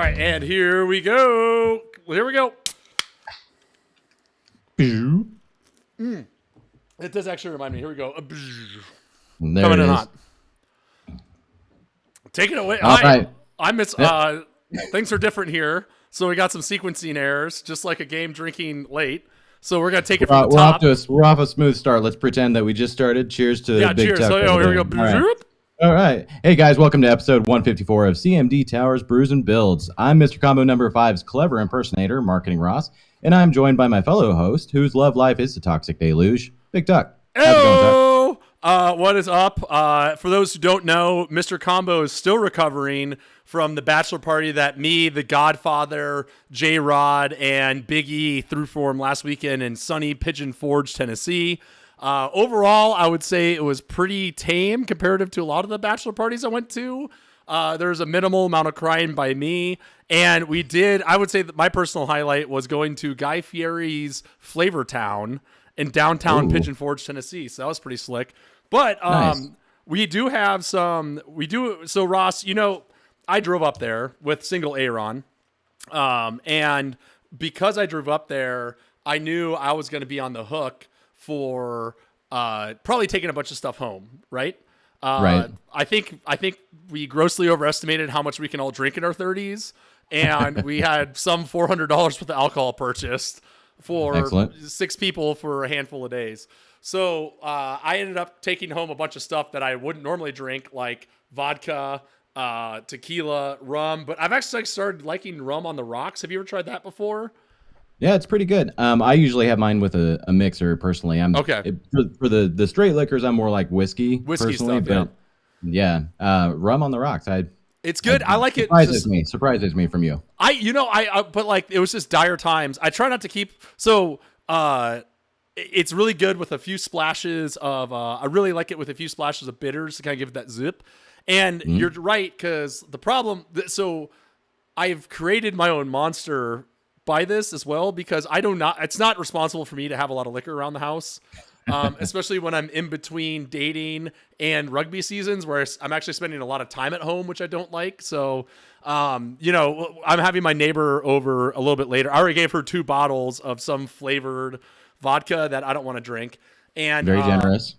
right, and here we go. Here we go. It does actually remind me. Here we go. There Coming it in is. hot. Take it away. All right. I miss. Yep. Things are different here, so we got some sequencing errors, just like a game drinking late. So we're gonna take it from the top. We're off a smooth start. Let's pretend that we just started. Cheers to cheers. BigTuck. So here we go. All right. Hey guys, welcome to episode 154 of CMD Towers, Brews and Builds. I'm Mr. Combo number 5's clever impersonator, MarketingRoss, and I'm joined by my fellow host, whose love life is the toxic deluge, BigTuck. How's it going, Tuck? What is up? For those who don't know, Mr. Combo is still recovering from the bachelor party that me, the Godfather, J-Rod, and Big E threw for him last weekend in sunny Pigeon Forge, Tennessee. Overall, I would say it was pretty tame comparative to a lot of the bachelor parties I went to. There's a minimal amount of crying by me. And I would say that my personal highlight was going to Guy Fieri's Flavor Town in downtown Pigeon Forge, Tennessee. So that was pretty slick. But Nice. So Ross, I drove up there with single Aaron. And because I drove up there, I knew I was going to be on the hook for probably taking a bunch of stuff home, right? Right. I think we grossly overestimated how much we can all drink in our 30s, and we had some $400 worth of alcohol purchased for Excellent. 6 people for a handful of days. So I ended up taking home a bunch of stuff that I wouldn't normally drink, like vodka, tequila, rum. But I've actually started liking rum on the rocks. Have you ever tried that before? Yeah, it's pretty good. I usually have mine with a mixer personally. Okay. For the straight liquors, I'm more like whiskey personally. Stuff, yeah. Rum on the rocks. It's good. I like it. Surprises me from you. But like it was just dire times. I try not to keep it's really good with a few splashes of I really like it with a few splashes of bitters to kind of give it that zip. And you're right, because the problem so I've created my own monster by this as well, because it's not responsible for me to have a lot of liquor around the house. Especially when I'm in between dating and rugby seasons, where I'm actually spending a lot of time at home, which I don't like. So, I'm having my neighbor over a little bit later. I already gave her 2 bottles of some flavored vodka that I don't want to drink. And Very generous.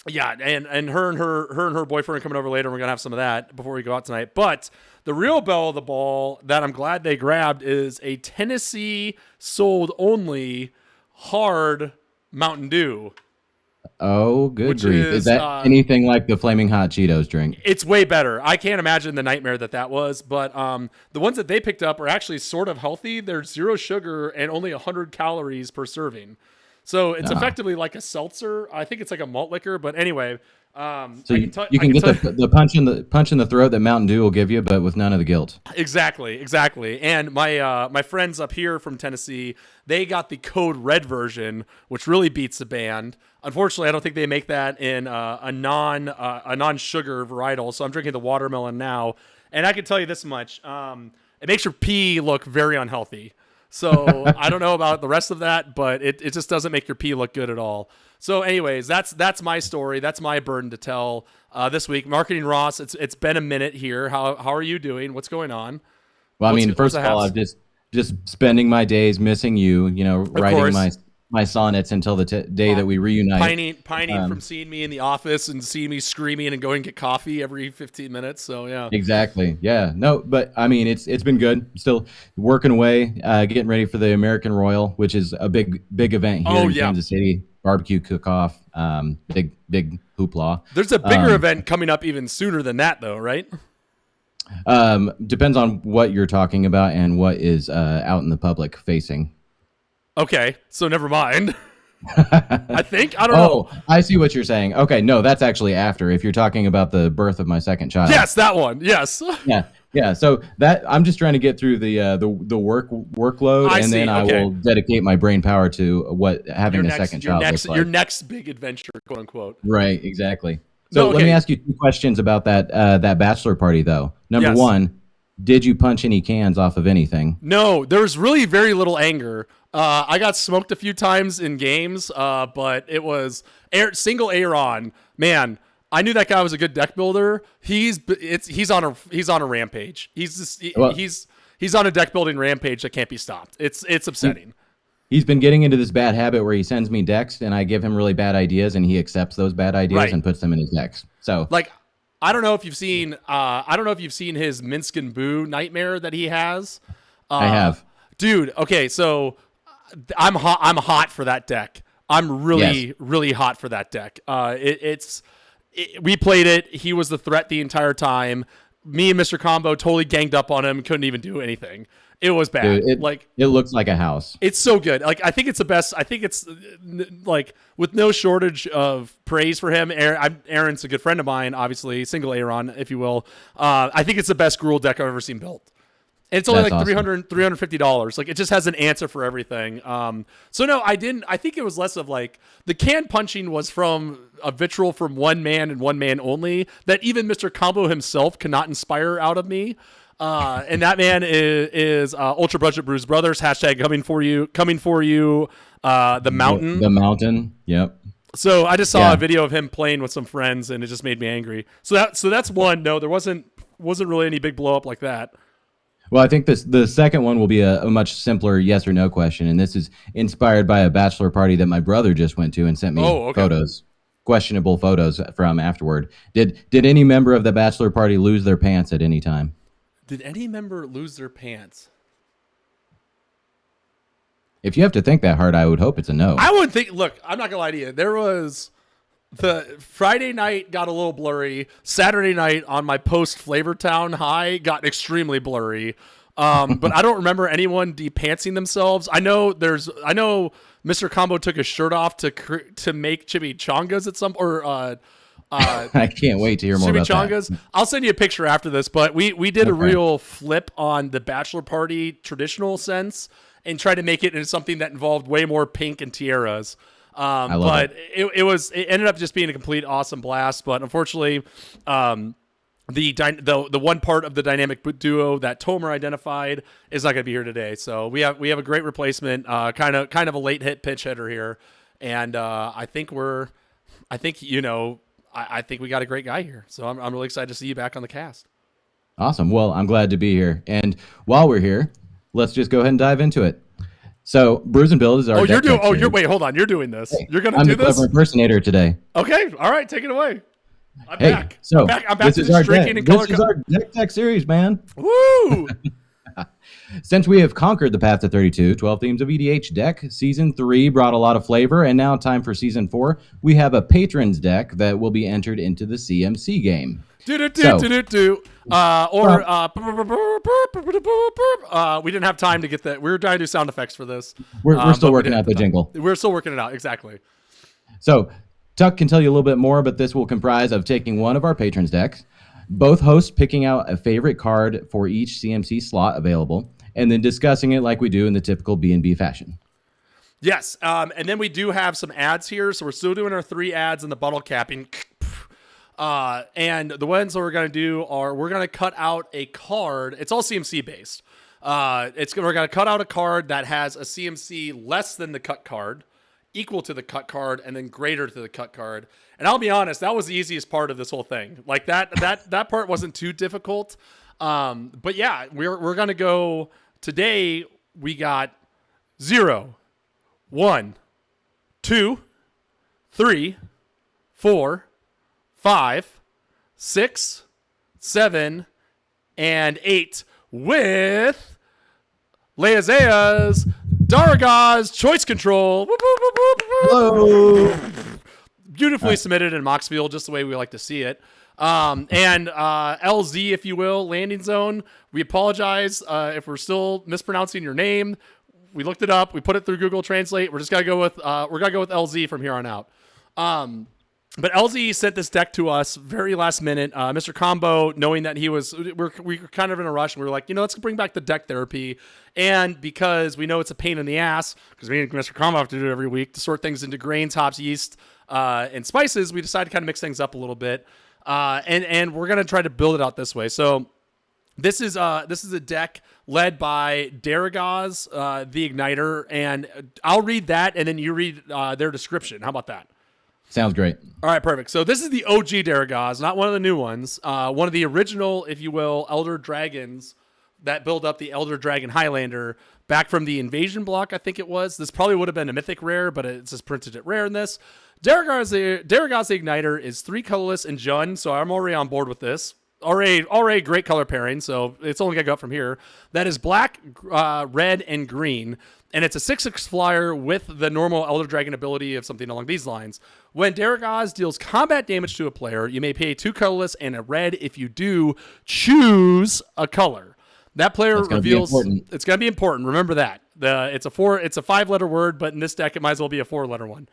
Yeah, and her boyfriend are coming over later. And we're gonna have some of that before we go out tonight. But the real belle of the ball that I'm glad they grabbed is a Tennessee sold only hard Mountain Dew. Oh, good grief. Is that anything like the Flaming Hot Cheetos drink? It's way better. I can't imagine the nightmare that was. But the ones that they picked up are actually sort of healthy. They're 0 sugar and only 100 calories per serving. So it's effectively like a seltzer. I think it's like a malt liquor. But anyway, so you can get the punch in the throat that Mountain Dew will give you, but with none of the guilt. Exactly. And my friends up here from Tennessee, they got the Code Red version, which really beats the band. Unfortunately, I don't think they make that in a non-sugar varietal. So I'm drinking the watermelon now, and I can tell you this much: it makes your pee look very unhealthy. So I don't know about the rest of that, but it just doesn't make your pee look good at all. So anyways, that's my story. That's my burden to tell this week. MarketingRoss, it's been a minute here. How are you doing? What's going on? Well, first of all, I'm just spending my days missing you, writing my sonnets until the day that we reunite. Pining from seeing me in the office and seeing me screaming and going to get coffee every 15 minutes. So yeah. Exactly. Yeah. No, but it's been good. Still working away, getting ready for the American Royal, which is a big event here in Kansas City. Barbecue cook-off, big hoopla. There's a bigger event coming up even sooner than that, though, right? Depends on what you're talking about and what is out in the public facing. Okay, so never mind. I don't know. I see what you're saying. Okay, no, that's actually after. If you're talking about the birth of my second child. Yes, that one. Yes. Yeah. So that I'm just trying to get through the workload, then I will dedicate my brain power to having a second child looks like. Your next big adventure, quote unquote. Right. Exactly. So let me ask you 2 questions about that bachelor party, though. Number 1, did you punch any cans off of anything? No, there was really very little anger. I got smoked a few times in games, but it was single Aaron. Man, I knew that guy was a good deck builder. He's on a rampage. He's he's on a deck building rampage that can't be stopped. It's upsetting. He's been getting into this bad habit where he sends me decks and I give him really bad ideas and he accepts those bad ideas and puts them in his decks. So like, I don't know if you've seen his Minsk and Boo nightmare that he has. I have. Dude, okay, so I'm hot for that deck. I'm really hot for that deck. We played it. He was the threat the entire time. Me and Mr. Combo totally ganged up on him. Couldn't even do anything. It was bad. Dude, it looks like a house. It's so good. Like, I think it's the best. I think it's like with no shortage of praise for him. Aaron's a good friend of mine, obviously, single Aaron, if you will. I think it's the best Gruul deck I've ever seen built. And it's only That's like awesome. $350. Like, it just has an answer for everything. So no, I didn't. I think it was less of like the can punching was from a vitriol from one man and one man only that even Mr. Combo himself cannot inspire out of me. And that man is Ultra Budget Brews Brothers. # coming for you. The Mountain. The Mountain. Yep. So I just saw a video of him playing with some friends, and it just made me angry. So that's one. No, there wasn't really any big blow up like that. Well, I think the second one will be a much simpler yes or no question, and this is inspired by a bachelor party that my brother just went to and sent me photos, questionable photos from afterward. Did any member of the bachelor party lose their pants at any time? Did any member lose their pants? If you have to think that hard, I would hope it's a no. I wouldn't think. Look, I'm not gonna lie to you. There was the Friday night got a little blurry. Saturday night on my post Flavortown high got extremely blurry. But I don't remember anyone de-pantsing themselves. I know Mr. Combo took his shirt off to make chimichangas at some I can't wait to hear more about that. I'll send you a picture after this, but we did a real flip on the bachelor party traditional sense and tried to make it into something that involved way more pink and tiaras. But it ended up just being a complete awesome blast. But unfortunately, the one part of the dynamic duo that Tomer identified is not going to be here today. So we have a great replacement, kind of a late hit pinch hitter here, and I think we got a great guy here. So I'm really excited to see you back on the cast. Awesome. Well, I'm glad to be here. And while we're here, let's just go ahead and dive into it. So, Brews and Builds is our wait, hold on. You're doing this. Hey, you're going to I'm do the this? clever impersonator today. Okay. All right. Take it away. I'm back. So I'm back to our drinking and color. This is our deck series, man. Woo! Since we have conquered the path to 32, 12 Themes of EDH deck, Season 3 brought a lot of flavor, and now time for Season 4. We have a Patrons deck that will be entered into the CMC game. We didn't have time to get that. We were trying to do sound effects for this. We're still working out the jingle. We're still working it out. Exactly. So Tuck can tell you a little bit more, but this will comprise of taking one of our Patrons decks, both hosts picking out a favorite card for each CMC slot available, and then discussing it like we do in the typical B&B fashion. Yes. And then we do have some ads here. So we're still doing our 3 ads and the bottle capping. And the ones that we're going to do are we're going to cut out a card. It's all CMC based. We're going to cut out a card that has a CMC less than the cut card, equal to the cut card, and then greater to the cut card. And I'll be honest, that was the easiest part of this whole thing. Like that part wasn't too difficult. But yeah, we're going to go today. We got 0, 1, 2, 3, 4, 5, 6, 7, and 8 with LeaZea's Darigaaz Choice Control. Hello. Beautifully submitted in Moxfield, just the way we like to see it. And LZ, if you will, Landing Zone. We apologize if we're still mispronouncing your name. We looked it up. We put it through Google Translate. We're just gonna go with LZ from here on out. But LZ sent this deck to us very last minute. Mr. Combo, knowing that we were kind of in a rush, and we were like, let's bring back the deck therapy. And because we know it's a pain in the ass, because me and Mr. Combo have to do it every week to sort things into grains, hops, yeast, and spices, we decided to kind of mix things up a little bit. And we're gonna try to build it out this way. So this is a deck led by Darigaaz, the Igniter, and I'll read that, and then you read their description. How about that? Sounds great. All right, perfect. So this is the OG Darigaaz, not one of the new ones. One of the original, if you will, Elder Dragons that build up the Elder Dragon Highlander back from the Invasion block, I think it was. This probably would have been a Mythic rare, but it's just printed at rare in this. Darigaaz the Igniter is 3 colorless and Jund, so I'm already on board with this. Already great color pairing, so it's only going to go up from here. That is black, red, and green, and it's a 6/6 flyer with the normal Elder Dragon ability of something along these lines. When Darigaaz deals combat damage to a player, you may pay 2 colorless and a red. If you do, choose a color. That player reveals. It's going to be important. Remember that. It's a 5-letter word, but in this deck it might as well be a 4-letter one.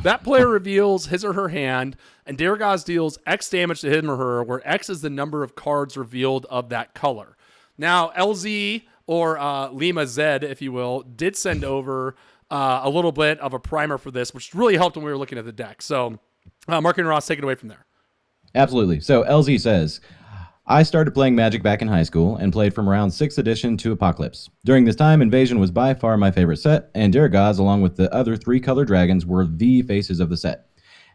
That player reveals his or her hand, and Darigaaz deals X damage to him or her, where X is the number of cards revealed of that color. Now, LeaZea, or LeaZea, if you will, did send over a little bit of a primer for this, which really helped when we were looking at the deck. So, MarketingRoss, take it away from there. Absolutely. So, LZ says, I started playing Magic back in high school and played from around 6th edition to Apocalypse. During this time, Invasion was by far my favorite set, and Darigaaz, along with the other 3 color dragons, were the faces of the set.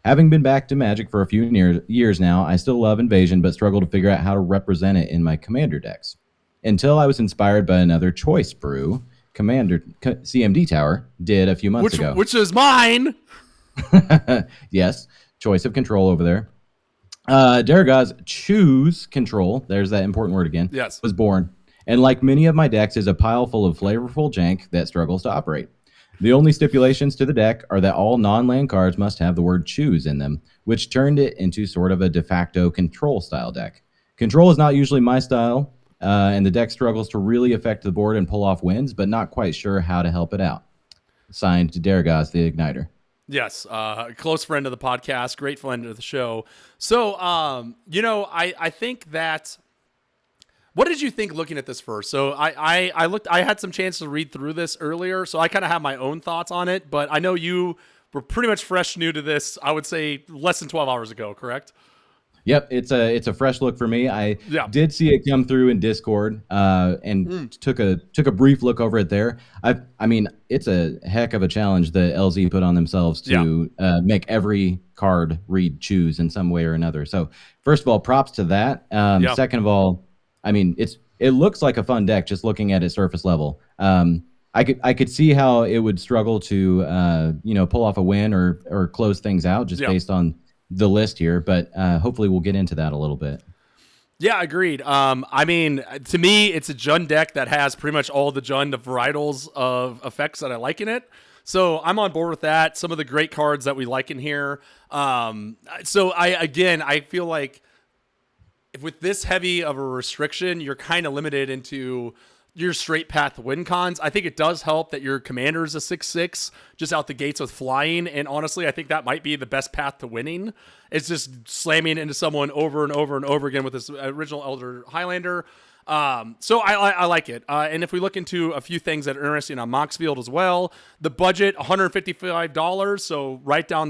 Having been back to Magic for a few years now, I still love Invasion, but struggle to figure out how to represent it in my Commander decks. Until I was inspired by another choice brew, Commander CMD Tower did a few months ago. Which is mine! Yes, choice of control over there. Darigaaz Choose Control, there's that important word again, yes, was born. And like many of my decks, is a pile full of flavorful jank that struggles to operate. The only stipulations to the deck are that all non-land cards must have the word choose in them, which turned it into sort of a de facto control style deck. Control is not usually my style, and the deck struggles to really affect the board and pull off wins, but not quite sure how to help it out. Signed, Darigaaz the Igniter. Yes, close friend of the podcast, great friend of the show. So, I think that. What did you think looking at this first? So I had some chance to read through this earlier, so I kind of have my own thoughts on it. But I know you were pretty much fresh new to this. I would say less than 12 hours ago, correct? Yep, it's a fresh look for me. I did see it come through in Discord and took a brief look over it there. I mean, it's a heck of a challenge that LZ put on themselves to make every card read choose in some way or another. So first of all, props to that. Second of all, I mean, it looks like a fun deck just looking at it surface level. I could see how it would struggle to pull off a win or close things out just based on the list here, but hopefully we'll get into that a little bit. Yeah, agreed. I mean, to me, it's a Jund deck that has pretty much all the Jund varietals of effects that I like in it. So I'm on board with that. Some of the great cards that we like in here. So I feel like if with this heavy of a restriction, you're kind of limited into your straight path win cons. I think it does help that your commander is a 6/6 just out the gates with flying. And honestly, I think that might be the best path to winning. It's just slamming into someone over and over and over again with this original Elder Highlander. So I like it. And if we look into a few things that are interesting on Moxfield as well, the budget, $155. So right down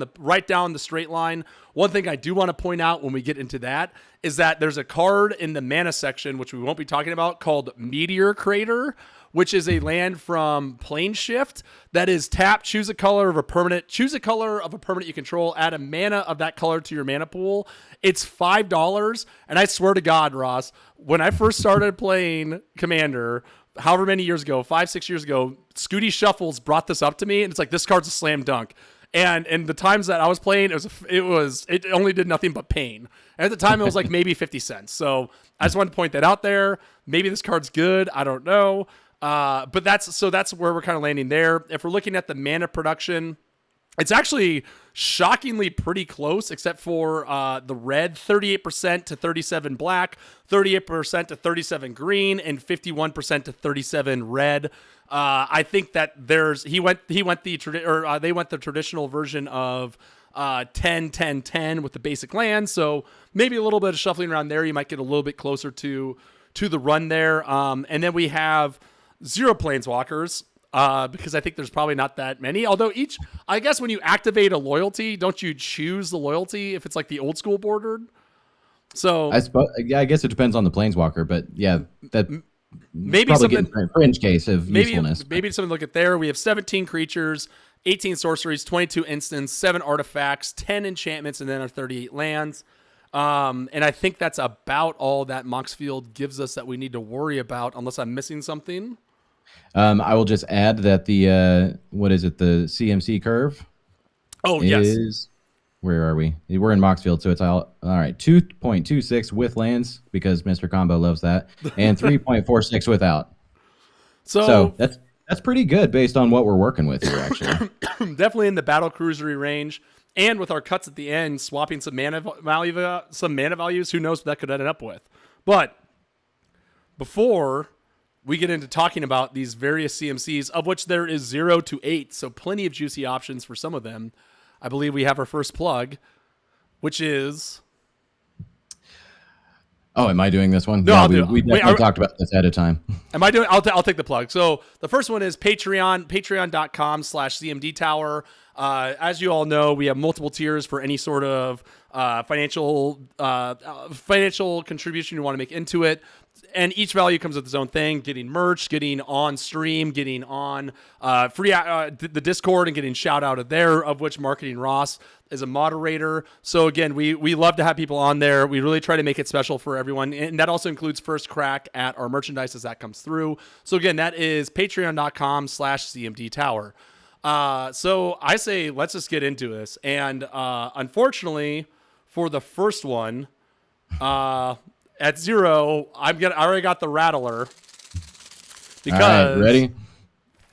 the straight line. One thing I do want to point out when we get into that is that there's a card in the mana section, which we won't be talking about, called Meteor Crater, which is a land from Plane Shift that is tap, choose a color of a permanent you control, add a mana of that color to your mana pool. It's $5. And I swear to God, Ross, when I first started playing Commander, however many years ago, 5-6 years ago, Scooty Shuffles brought this up to me, and it's like, this card's a slam dunk. And the times that I was playing, it only did nothing but pain. And at the time, it was like maybe 50 cents. So I just wanted to point that out there. Maybe this card's good. I don't know. But that's where we're kind of landing there. If we're looking at the mana production, it's actually shockingly pretty close, except for the red, 38% to 37 black, 38% to 37 green, and 51% to 37 red. I think that they went the traditional version of 10-10-10 with the basic land. So maybe a little bit of shuffling around there. You might get a little bit closer to the run there. And then we have 0 planeswalkers. Because I think there's probably not that many. Although I guess when you activate a loyalty, don't you choose the loyalty if it's like the old school bordered? So I guess it depends on the planeswalker, but yeah, that maybe probably something a fringe case of usefulness. Maybe something to look at there. We have 17 creatures, 18 sorceries, 22 instants, 7 artifacts, 10 enchantments, and then our 38 lands. And I think that's about all that Moxfield gives us that we need to worry about, unless I'm missing something. I will just add that the what is it? The CMC curve. Oh, is, yes. Where are we? We're in Moxfield, so it's all right. 2.26 with lands because Mr. Combo loves that, and 3.46 without. So that's pretty good based on what we're working with here, actually. Definitely in the battle cruisery range, and with our cuts at the end, swapping some mana values. Who knows what that could end up with? But before we get into talking about these various CMCs, of which there is 0 to 8, so plenty of juicy options for some of them, I believe we have our first plug, which is... Oh, am I doing this one? No, yeah, I'll do it. we definitely talked about this ahead of time. Am I doing? I'll take the plug. So the first one is Patreon, patreon.com/CMD Tower. As you all know, we have multiple tiers for any sort of financial contribution you want to make into it. And each value comes with its own thing, getting merch, getting on stream, getting on free the Discord and getting shout out of there, of which MarketingRoss is a moderator. So again, we love to have people on there. We really try to make it special for everyone. And that also includes first crack at our merchandise as that comes through. So again, that is patreon.com/CMD Tower. So I say, let's just get into this. And unfortunately for the first one, at 0, I already got the rattler. Because all right, ready?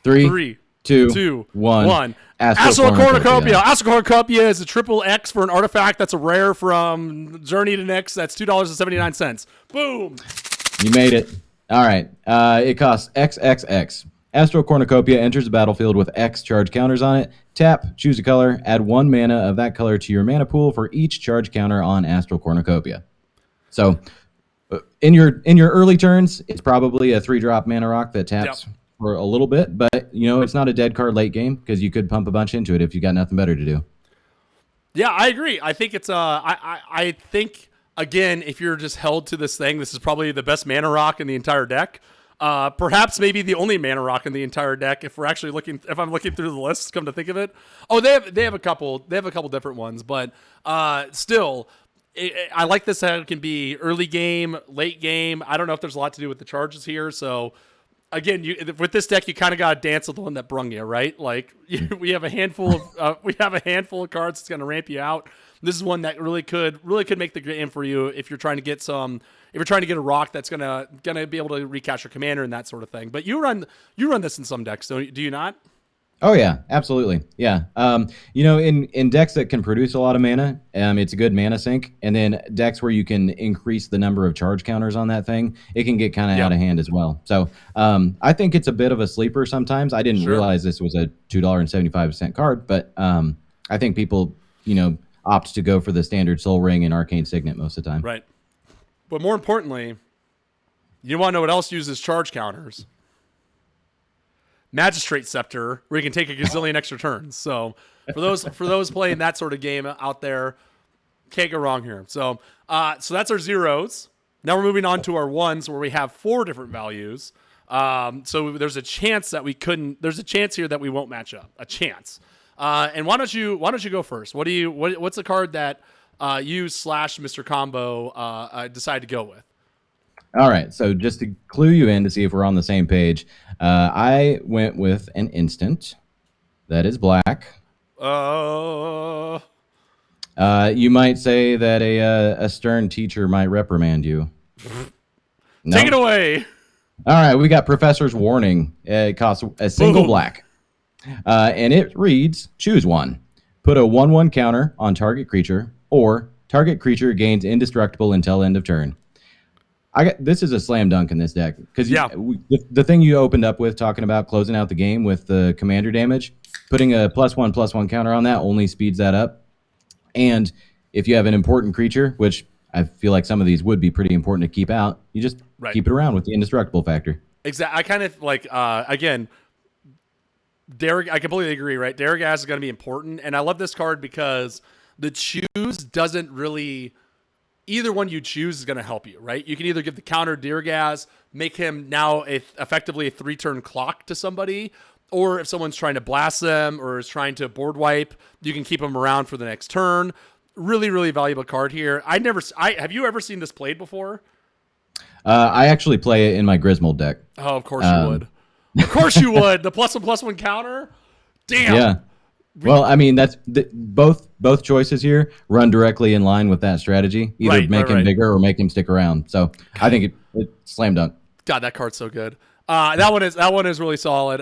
3, 2, 1. Astral Cornucopia. Astral Cornucopia is a triple X for an artifact that's a rare from Journey to Nyx. That's $2.79. Boom. You made it. All right. It costs XXX. Astral Cornucopia enters the battlefield with X charge counters on it. Tap, choose a color, add 1 mana of that color to your mana pool for each charge counter on Astral Cornucopia. So in your early turns, it's probably a 3-drop mana rock that taps for a little bit, but it's not a dead card late game because you could pump a bunch into it if you got nothing better to do. Yeah, I agree. I think it's I think again, if you're just held to this thing, this is probably the best mana rock in the entire deck. Perhaps maybe the only mana rock in the entire deck if I'm looking through the list, come to think of it. Oh, they have a couple different ones, but still I like this how it can be early game, late game. I don't know if there's a lot to do with the charges here. So again, with this deck, you kind of got to dance with the one that brung you, right? Like we have a handful of cards that's going to ramp you out. This is one that really could make the game for you if you're trying to get a rock that's gonna be able to recast your commander and that sort of thing. But you run this in some decks, do you not? Oh yeah, absolutely. Yeah. In decks that can produce a lot of mana, it's a good mana sink. And then decks where you can increase the number of charge counters on that thing, it can get kind of out of hand as well. So I think it's a bit of a sleeper sometimes. I didn't realize this was a $2.75 card, but I think people, opt to go for the standard Soul Ring and Arcane Signet most of the time. Right. But more importantly, you want to know what else uses charge counters? Magistrate Scepter, where you can take a gazillion extra turns. So for those playing that sort of game out there, can't go wrong here. So that's our 0s. Now we're moving on to our 1s, where we have 4 different values. So there's a chance here that we won't match up. A chance. And why don't you go first? What's the card that you / Mr. Combo decide to go with? All right, so just to clue you in to see if we're on the same page, I went with an instant that is black. You might say that a stern teacher might reprimand you. No? Take it away. All right, we got Professor's Warning. It costs a single black. And it reads, choose one. Put a 1/1 counter on target creature, or target creature gains indestructible until end of turn. This is a slam dunk in this deck because the thing you opened up with talking about closing out the game with the commander damage, putting a +1/+1 counter on that only speeds that up. And if you have an important creature, which I feel like some of these would be pretty important to keep out, you just keep it around with the indestructible factor. Exactly. I kind of like again. I completely agree, right? Darigaaz is going to be important, and I love this card because the choose doesn't really... Either one you choose is going to help you, right? You can either give the counter Darigaaz, make him now effectively a 3-turn clock to somebody, or if someone's trying to blast them or is trying to board wipe, you can keep them around for the next turn. really, really valuable card here. Have you ever seen this played before? I actually play it in my Griswold deck. Oh, of course you would. Of course you would. The +1/+1 counter. Damn. Yeah. Well, I mean, that's both choices here run directly in line with that strategy. Either make him bigger or make him stick around. So I think it slam dunk. God, that card's so good. That one is really solid.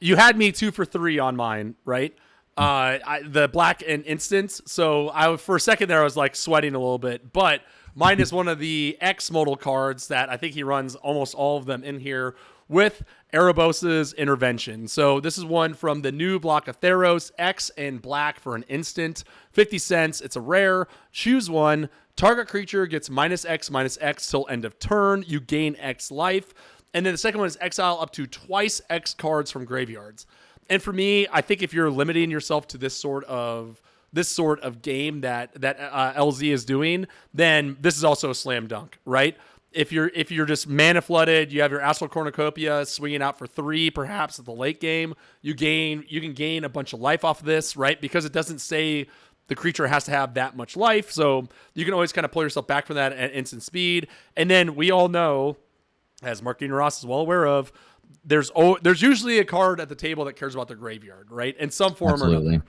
You had me 2 for 3 on mine, right? The black and instants. So for a second there, I was like sweating a little bit, but mine is one of the X modal cards that I think he runs almost all of them in here with Erebos's Intervention. So this is one from the new block of Theros, X and black for an instant, 50 cents. It's a rare. Choose one. Target creature gets -X/-X till end of turn. You gain X life. And then the second one is exile up to twice X cards from graveyards. And for me, I think if you're limiting yourself to this sort of game that LeaZea is doing, then this is also a slam dunk, right? If you're just mana flooded, you have your Astral Cornucopia swinging out for 3, perhaps at the late game. You can gain a bunch of life off of this, right? Because it doesn't say the creature has to have that much life, so you can always kind of pull yourself back from that at instant speed. And then we all know, as MarketingRoss is well aware of, there's usually a card at the table that cares about their graveyard, right? In some form or another.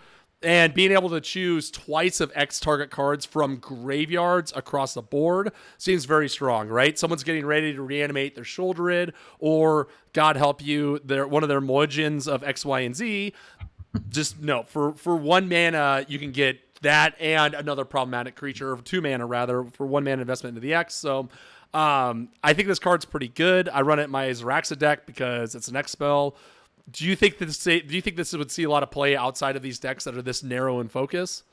And being able to choose twice of X target cards from graveyards across the board seems very strong, right? Someone's getting ready to reanimate their Shouldered, or God help you, one of their Moijins of X, Y, and Z. Just no, for 1 mana, you can get that and another problematic creature, 2 mana rather, for 1 mana investment into the X. So I think this card's pretty good. I run it in my Zeraxa deck because it's an X spell. Do you think this would see a lot of play outside of these decks that are this narrow in focus?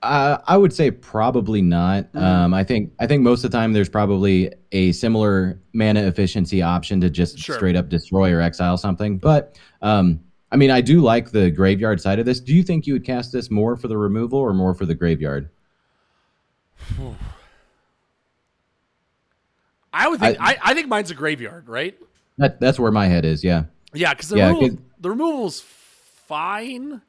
I would say probably not. I think most of the time there's probably a similar mana efficiency option to just straight up destroy or exile something. But I mean, I do like the graveyard side of this. Do you think you would cast this more for the removal or more for the graveyard? I think mine's a graveyard, right? That's where my head is. Yeah. Yeah, because the removal's fine.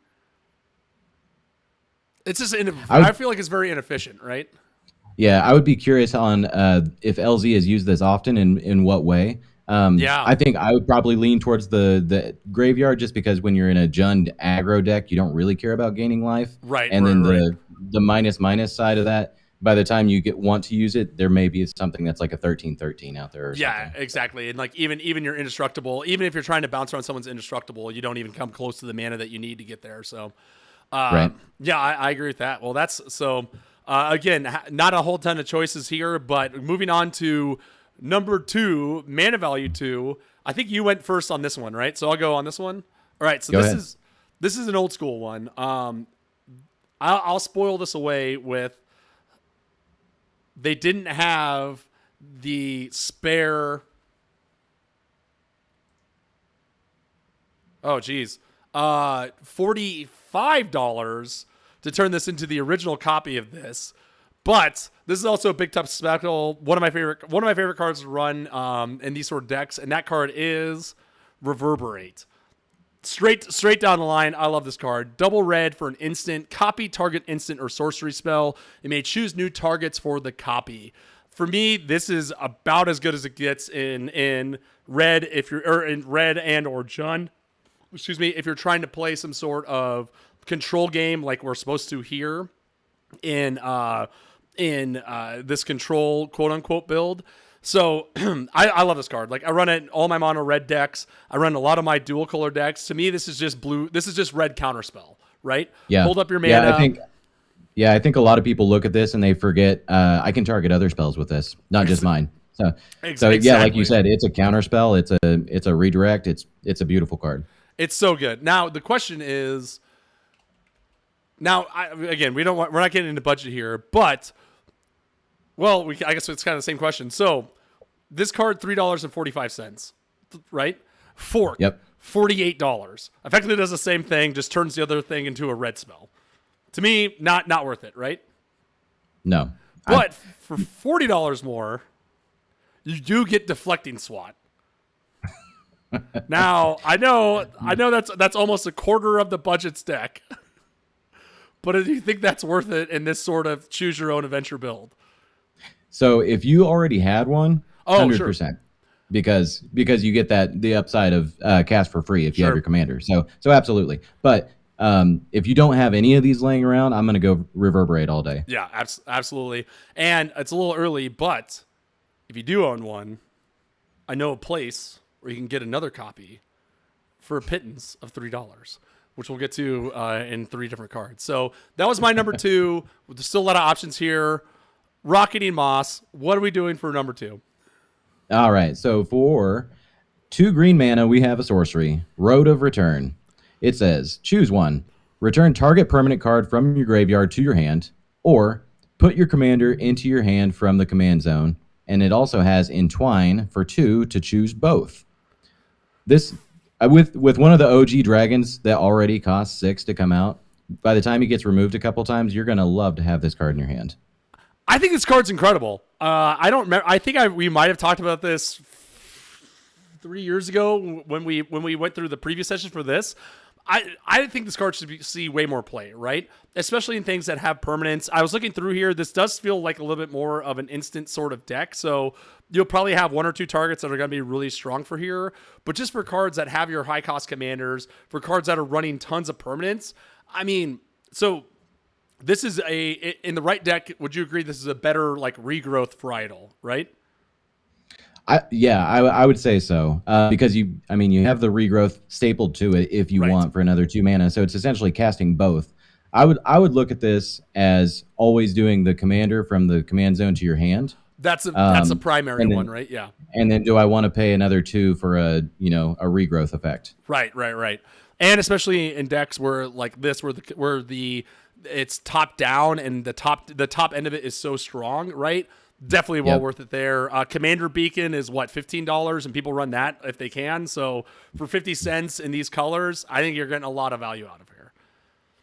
It's just I feel like it's very inefficient, right? Yeah, I would be curious on if LeaZea has used this often and in what way. I think I would probably lean towards the graveyard just because when you're in a Jund aggro deck, you don't really care about gaining life. Right. And then the minus side of that, by the time you want to use it, there may be something that's like a 13/13 out there. Or something. Exactly. And like even you're indestructible, even if you're trying to bounce around someone's indestructible, you don't even come close to the mana that you need to get there. So, right. Yeah, I agree with that. Well, that's so. Again, not a whole ton of choices here, but moving on to number 2, mana value 2. I think you went first on this one, right? So I'll go on this one. All right. So this is an old school one. I'll spoil this away with. They didn't have the spare. Oh, geez. $45 to turn this into the original copy of this. But this is also a BigTuck Spectacle. One of my favorite cards to run in these sort of decks, and that card is Reverberate. Straight down the line, I love this card. Double red for an instant. Copy target instant or sorcery spell. You may choose new targets for the copy. For me, this is about as good as it gets in red in red and or Jund. Excuse me, if you're trying to play some sort of control game like we're supposed to here in this control quote unquote build. So I love this card. Like I run it in all my mono red decks. I run a lot of my dual color decks. To me, this is just blue. This is just red counterspell, right? Yeah. Hold up your mana. I think a lot of people look at this and they forget I can target other spells with this, not just mine. So yeah, like you said, it's a counterspell. It's a redirect. It's a beautiful card. It's so good. Now the question is, we're not getting into budget here, but. Well, I guess it's kind of the same question. So, this card, $3.45, right? Fork, yep. $48. Effectively does the same thing, just turns the other thing into a red spell. To me, not worth it, right? No. But for $40 more, you do get Deflecting Swat. Now, I know that's almost a quarter of the budget's deck. but do you think that's worth it in this sort of choose your own adventure build? So if you already had one, 100%. Sure. Because you get the upside of cast for free if you have your commander. So absolutely. But if you don't have any of these laying around, I'm going to go Reverberate all day. Yeah, absolutely. And it's a little early, but if you do own one, I know a place where you can get another copy for a pittance of $3, which we'll get to in 3 different cards. So that was my number 2. There's still a lot of options here. Rocketing Moss, what are we doing for number 2? All right, so for 2 green mana, we have a sorcery, Road of Return. It says, choose one. Return target permanent card from your graveyard to your hand, or put your commander into your hand from the command zone. And it also has Entwine for 2 to choose both. This, with one of the OG dragons that already costs 6 to come out, by the time he gets removed a couple times, you're going to love to have this card in your hand. I think this card's incredible. I don't remember. I think we might have talked about this 3 years ago when we went through the previous session for this. I think this card should see way more play, right? Especially in things that have permanence. I was looking through here. This does feel like a little bit more of an instant sort of deck. So you'll probably have 1 or 2 targets that are going to be really strong for here. But just for cards that have your high cost commanders, for cards that are running tons of permanence, I mean, so this is in the right deck. Would you agree this is a better like regrowth varietal, right? I would say so because you have the regrowth stapled to it if you want for another 2 mana. So it's essentially casting both. I would look at this as always doing the commander from the command zone to your hand. That's a primary one, right? Yeah. And then do I want to pay another 2 for a regrowth effect? Right. And especially in decks where like this, where it's top down and the top end of it is so strong, right? Definitely well worth it there. Commander Beacon is what, $15, and people run that if they can. So for 50 cents in these colors, I think you're getting a lot of value out of here.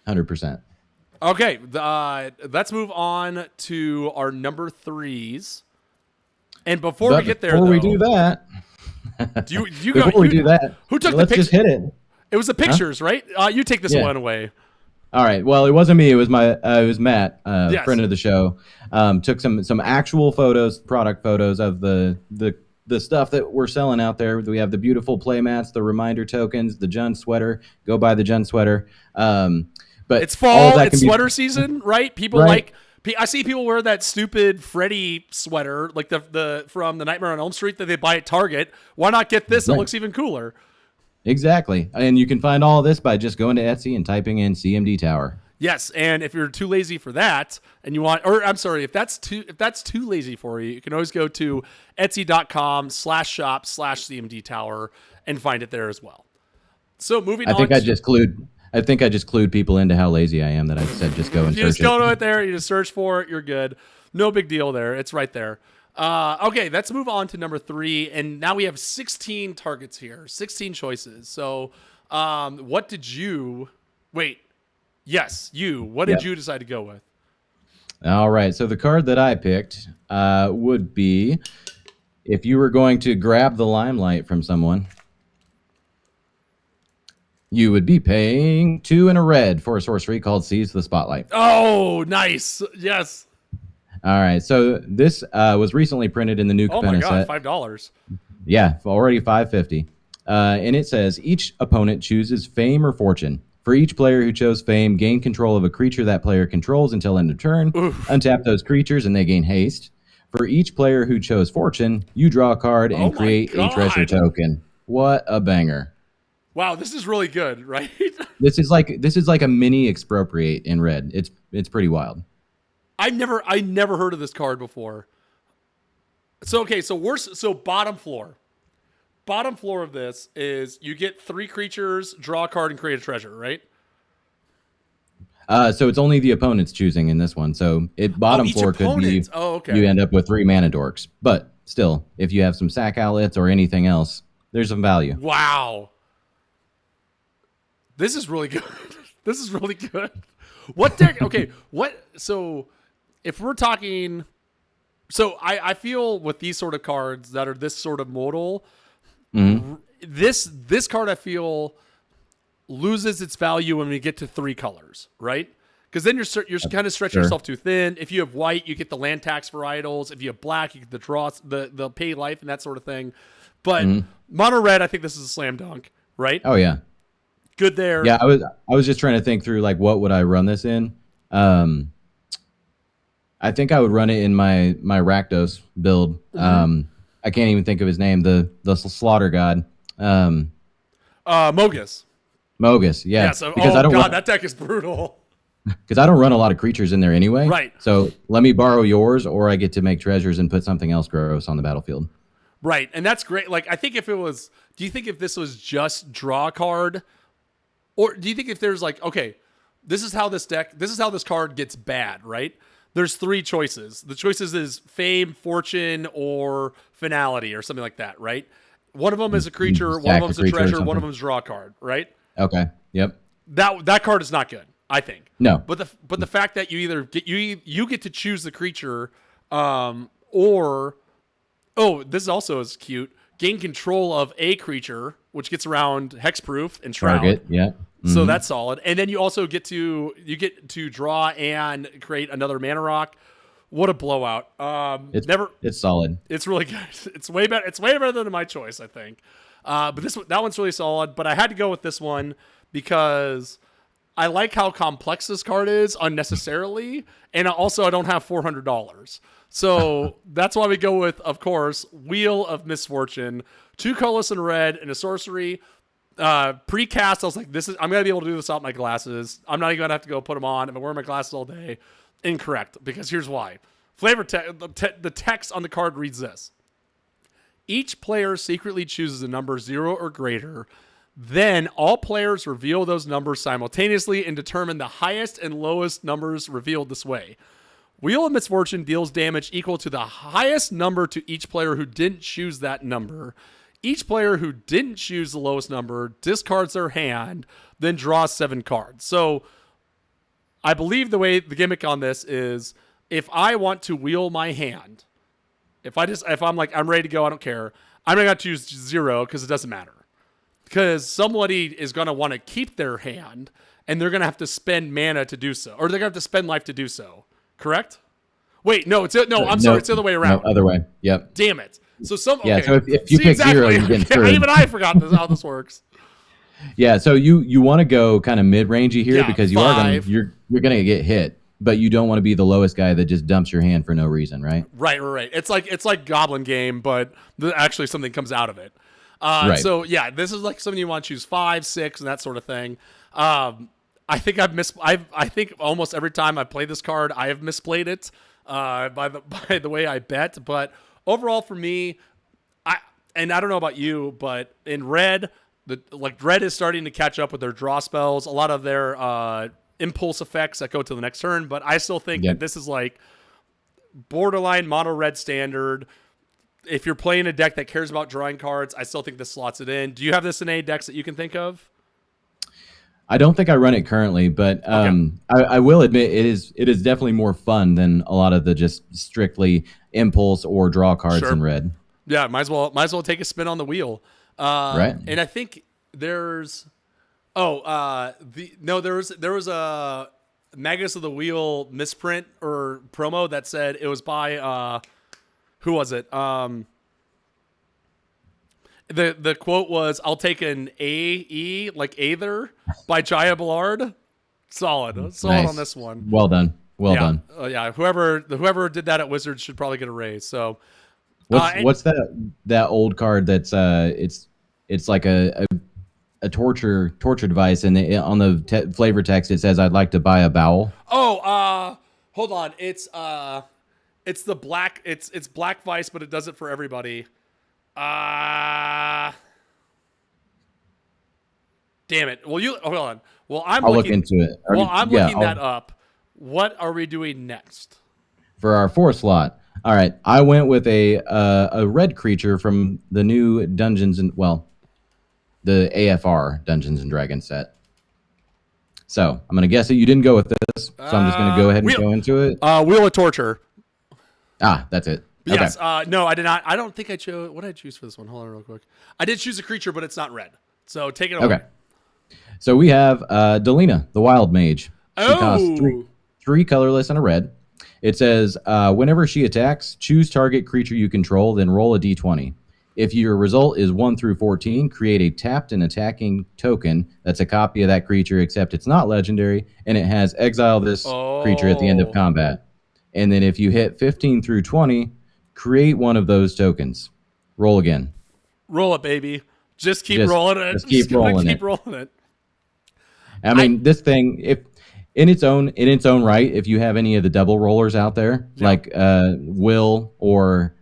100%. Okay, let's move on to our number 3s. And before we get there, we do that, who took let's just hit it. It was the pictures, right? You take this one away. All right. Well, it wasn't me. It was it was Matt, friend of the show. Took some actual photos, product photos of the stuff that we're selling out there. We have the beautiful play mats, the reminder tokens, the Jund sweater. Go buy the Jund sweater. But it's fall. It's sweater season, right? People I see people wear that stupid Freddy sweater, like the from the Nightmare on Elm Street that they buy at Target. Why not get this? It looks even cooler. Exactly. And you can find all of this by just going to Etsy and typing in CMD Tower. Yes, and if you're too lazy for that and you want, or I'm sorry, if that's too lazy for you, you can always go to etsy.com/shop/CMD Tower and find it there as well. So moving on. I think I just clued people into how lazy I am that I said just go and search it. You just go to it there, you just search for it, you're good. No big deal there. It's right there. Okay, let's move on to number 3, and now we have 16 targets here, 16 choices. So, what did you decide to go with? All right, so the card that I picked would be, if you were going to grab the limelight from someone, you would be paying 2 and a red for a sorcery called Seize the Spotlight. Oh, nice. Yes. All right, so this was recently printed in the new Capenna set. $5. Yeah, already $5.50. And it says, each opponent chooses Fame or Fortune. For each player who chose Fame, gain control of a creature that player controls until end of turn. Oof. Untap those creatures and they gain haste. For each player who chose Fortune, you draw a card and create a treasure token. What a banger. Wow, this is really good, right? This is like a mini Expropriate in red. It's pretty wild. I never heard of this card before. So okay, so bottom floor. Bottom floor of this is you get 3 creatures, draw a card, and create a treasure, right? So it's only the opponent's choosing in this one. So bottom floor could be you end up with 3 mana dorks. But still, if you have some sack outlets or anything else, there's some value. Wow. This is really good. This is really good. What deck? Okay, so if we're talking, so I feel with these sort of cards that are this sort of modal, this card I feel loses its value when we get to 3 colors, right? Because then you're kind of stretching yourself too thin. If you have white, you get the land tax varietals. If you have black, you get the draw, the pay life and that sort of thing. But mono red, I think this is a slam dunk, right? Oh yeah, good there. Yeah, I was just trying to think through like what would I run this in. I think I would run it in my Rakdos build. I can't even think of his name. The slaughter god. Mogus. Mogus, yeah. So, that deck is brutal. Because I don't run a lot of creatures in there anyway. Right. So let me borrow yours, or I get to make treasures and put something else gross on the battlefield. Right, and that's great. Like, I think if it was, do you think if this was just draw a card, or do you think if there's like, okay, this is how this card gets bad, right? There's three choices. The choices is fame, fortune, or finality, or something like that, right? One of them is a creature, one of them is a treasure, one of them is draw a card, right? Okay. Yep. That card is not good, I think. No. But the fact that you either get you get to choose the creature, or this also is cute. Gain control of a creature, which gets around hexproof and shroud. Target, yeah. So that's solid. And then you also get to draw and create another mana rock. What a blowout! It's solid. It's really good. It's way better. It's way better than my choice, I think. But that one's really solid. But I had to go with this one because I like how complex this card is unnecessarily, and also I don't have $400. So that's why we go with, of course, Wheel of Misfortune, 2 colorless and red, and a sorcery. Pre-cast, I was like, I'm gonna be able to do this without my glasses. I'm not even gonna have to go put them on if I wear my glasses all day. Incorrect, because here's why. The text on the card reads this: each player secretly chooses a number 0 or greater. Then all players reveal those numbers simultaneously and determine the highest and lowest numbers revealed this way. Wheel of Misfortune deals damage equal to the highest number to each player who didn't choose that number. Each player who didn't choose the lowest number discards their hand, then draws 7 cards. So I believe the gimmick on this is if I want to wheel my hand, if I'm like, I'm ready to go, I don't care, I'm going to choose 0 because it doesn't matter. Because somebody is going to want to keep their hand, and they're going to have to spend mana to do so. Or they're going to have to spend life to do so. Correct? Wait, no, it's the other way around. No, other way. Yep. Damn it. So so if you pick 0, you get screwed. Even I forgot how this works. Yeah, so you want to go kind of mid-rangey here because you're going to get hit, but you don't want to be the lowest guy that just dumps your hand for no reason, right? Right. It's like Goblin Game, but actually something comes out of it. Right. So yeah, this is like something you want to choose 5, 6, and that sort of thing. I think I think almost every time I play this card, I have misplayed it by the way I bet. But overall, for me, I don't know about you, but in red, red is starting to catch up with their draw spells. A lot of their impulse effects that go to the next turn. But I still think that this is like borderline mono red standard. If you're playing a deck that cares about drawing cards, I still think this slots it in. Do you have this in any decks that you can think of? I don't think I run it currently, but I will admit it is definitely more fun than a lot of the just strictly impulse or draw cards in red. Yeah, might as well take a spin on the wheel. Right. And I think there was a Magus of the Wheel misprint or promo that said it was by who was it? The quote was, "I'll take an AE like Aether" by Jaya Ballard. Solid nice. On this one. Well done. Well done. Yeah. Whoever did that at Wizards should probably get a raise. So, what's that old card that's it's like a torture device, and on the flavor text it says, "I'd like to buy a bowel." Oh, hold on. It's the black. It's Black Vice, but it does it for everybody. Damn it. Well, hold on. Well, I'll look into it. I'm looking that up. What are we doing next? For our 4th slot. All right. I went with a red creature from the new Dungeons and the AFR Dungeons and Dragons set. So I'm gonna guess that you didn't go with this. So I'm just gonna go ahead and go into it. Wheel of Torture. That's it. Okay. Yes. No, I did not. I don't think I chose. What did I choose for this one? Hold on real quick. I did choose a creature, but it's not red. So take it away. Okay. So we have Delina, the Wild Mage. She costs Oh, three colorless and a red. It says, whenever she attacks, choose target creature you control, then roll a d20. If your result is 1 through 14, create a tapped and attacking token that's a copy of that creature, except it's not legendary, and it has exile this creature at the end of combat. And then if you hit 15 through 20, create one of those tokens. Roll again. roll it, baby. Just keep rolling it. Just keep rolling it. I mean, this thing, if in its own right, if you have any of the double rollers out there, like Will or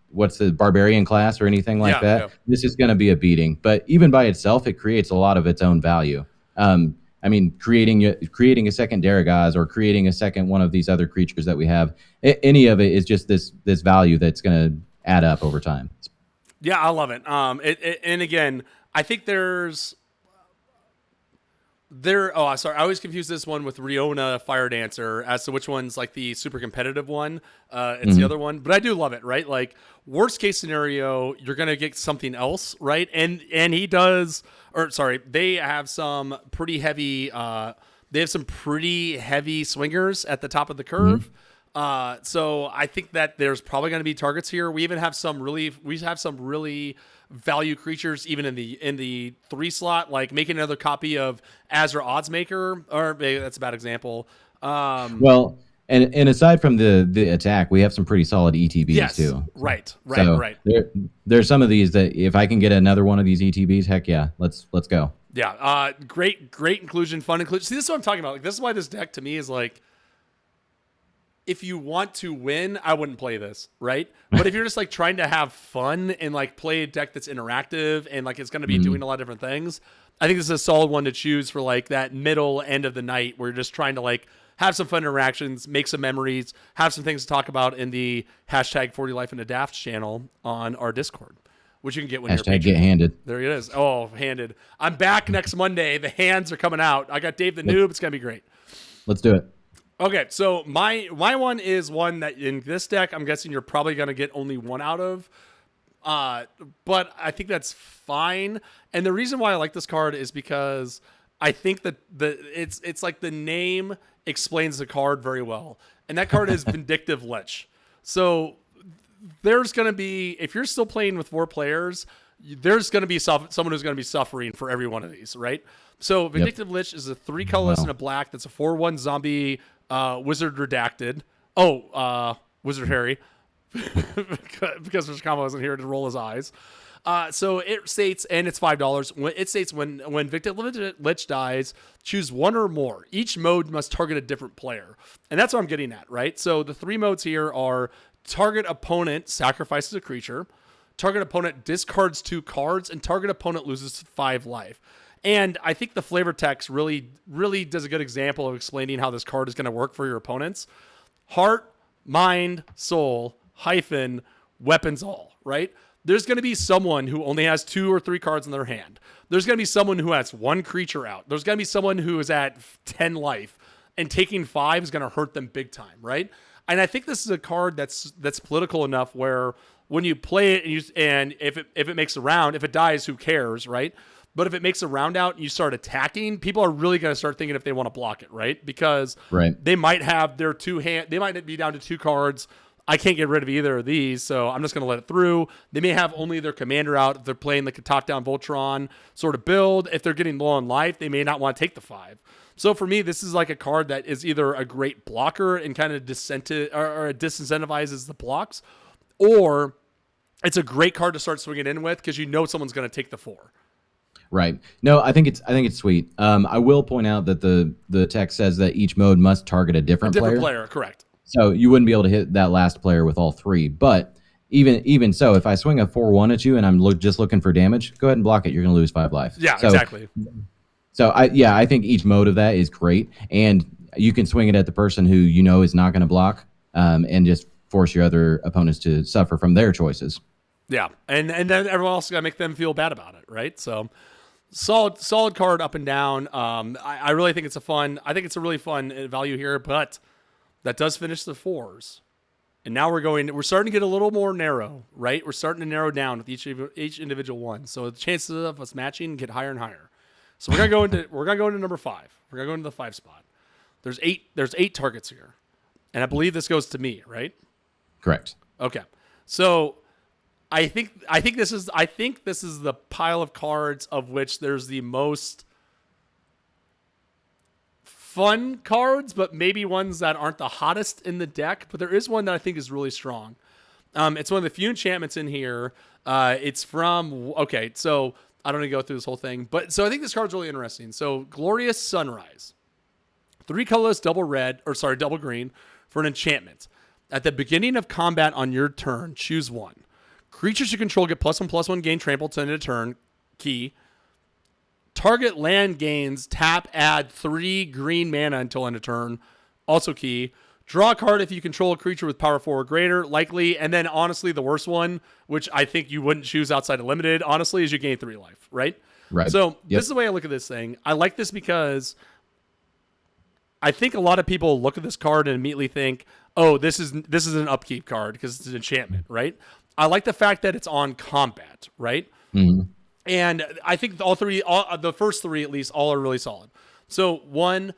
what's the Barbarian class or anything like that, this is going to be a beating. But even by itself, it creates a lot of its own value. I mean, creating a second Darigaaz or creating a second one of these other creatures that we have, any of it is just this value that's going to add up over time. Yeah, I love it. And again, I think I always confuse this one with Riona Fire Dancer as to which one's like the super competitive one. It's the other one, but I do love it, right? Like worst case scenario, you're gonna get something else, right? And he does, they have some pretty heavy. They have some pretty heavy swingers at the top of the curve. So I think that there's probably going to be targets here. We have some really value creatures even in the 3 slot, like making another copy of Azra Oddsmaker, or maybe that's a bad example. Well, and aside from the attack, we have some pretty solid ETBs too. Right. There's some of these that if I can get another one of these ETBs, heck yeah, let's go. Yeah, great inclusion, fun inclusion. See, this is what I'm talking about. Like, this is why this deck to me is like, if you want to win, I wouldn't play this, right? But if you're just like trying to have fun and like play a deck that's interactive and like it's going to be doing a lot of different things, I think this is a solid one to choose for like that middle end of the night where you're just trying to like have some fun interactions, make some memories, have some things to talk about in the hashtag 40 Life in a Daft channel on our Discord, which you can get when you're get handed. There it is. Oh, handed. I'm back next Monday. The hands are coming out. I got Dave the Noob. It's going to be great. Let's do it. Okay, so my one is one that in this deck, I'm guessing you're probably going to get only one out of. But I think that's fine. And the reason why I like this card is because I think that it's like the name explains the card very well. And that card is Vindictive Lich. So there's going to be, if you're still playing with 4 players, there's going to be someone who's going to be suffering for every one of these, right? So Vindictive Lich is a 3 colorless and a black. That's a 4/1 zombie wizard redacted. Wizard Harry. Because Mr. Combo isn't here to roll his eyes. So it states, and it's $5. It states when Vindictive Lich dies, choose one or more. Each mode must target a different player. And that's what I'm getting at, right? So the 3 modes here are target opponent sacrifices a creature, target opponent discards 2 cards, and target opponent loses 5 life. And I think the flavor text really, really does a good example of explaining how this card is going to work for your opponents. Heart, mind, soul, weapons all, right? There's going to be someone who only has 2 or 3 cards in their hand. There's going to be someone who has 1 creature out. There's going to be someone who is at 10 life, and taking 5 is going to hurt them big time, right? And I think this is a card that's political enough where when you play it and if it makes a round, if it dies, who cares, right? But if it makes a round out and you start attacking, people are really going to start thinking if they want to block it, right? Because they might have their they might be down to 2 cards. I can't get rid of either of these, so I'm just going to let it through. They may have only their commander out if they're playing like a top-down Voltron sort of build. If they're getting low on life, they may not want to take the 5. So for me, this is like a card that is either a great blocker and kind of disincentivizes the blocks, or it's a great card to start swinging in with because you know someone's going to take the 4. Right. No, I think it's sweet. I will point out that the text says that each mode must target a different player. Correct. So you wouldn't be able to hit that last player with all 3. But even so, if I swing a 4/1 at you and I'm just looking for damage, go ahead and block it. You're going to lose 5 life. Yeah, exactly. So I think each mode of that is great, and you can swing it at the person who you know is not going to block, and just force your other opponents to suffer from their choices. Yeah, and then everyone else got to make them feel bad about it, right? So. Solid card up and down. I really think it's I think it's a really fun value here, but that does finish the 4s. And now we're starting to get a little more narrow, right? We're starting to narrow down with each individual one. So the chances of us matching get higher and higher. So we're gonna go into number 5. We're gonna go into the 5 spot. There's eight targets here, and I believe this goes to me, right? Correct. Okay, so I think this is the pile of cards of which there's the most fun cards, but maybe ones that aren't the hottest in the deck. But there is one that I think is really strong. It's one of the few enchantments in here. It's from so I don't need to go through this whole thing, but so I think this card's really interesting. So Glorious Sunrise, 3 colorless, double green for an enchantment. At the beginning of combat on your turn, choose one. Creatures you control get +1/+1, gain trample to end a turn. Key. Target land gains tap, add 3 green mana until end of turn. Also key. Draw a card if you control a creature with power 4 or greater, likely. And then honestly, the worst one, which I think you wouldn't choose outside of limited, honestly, is you gain 3 life, right? Right. So this is the way I look at this thing. I like this because I think a lot of people look at this card and immediately think, oh, this is an upkeep card because it's an enchantment, right? I like the fact that it's on combat, right? Mm-hmm. And I think the first 3 at least, all are really solid. So 1,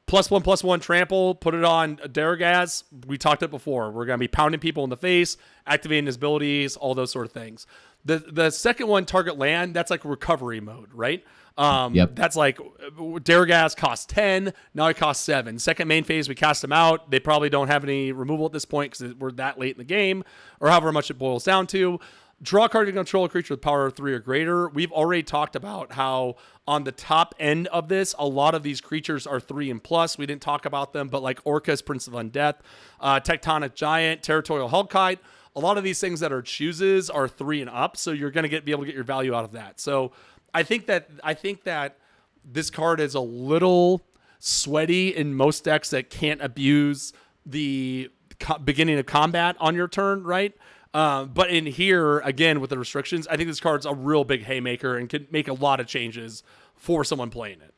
+1/+1 trample, put it on Darigaaz. We talked it before. We're going to be pounding people in the face, activating his abilities, all those sort of things. The second one, target land, that's like recovery mode, right? That's like Darigaaz costs 10, now it costs 7. Second main phase, we cast them out. They probably don't have any removal at this point because we're that late in the game, or however much it boils down to. Draw a card to control a creature with power 3 or greater. We've already talked about how on the top end of this, a lot of these creatures are 3 and plus. We didn't talk about them, but like Orcus, Prince of Undeath, Tectonic Giant, Territorial Hellkite, a lot of these things that are chooses are 3 and up. So you're going to be able to get your value out of that. So I think that this card is a little sweaty in most decks that can't abuse the beginning of combat on your turn, right? But in here, again, with the restrictions, I think this card's a real big haymaker and can make a lot of changes for someone playing it.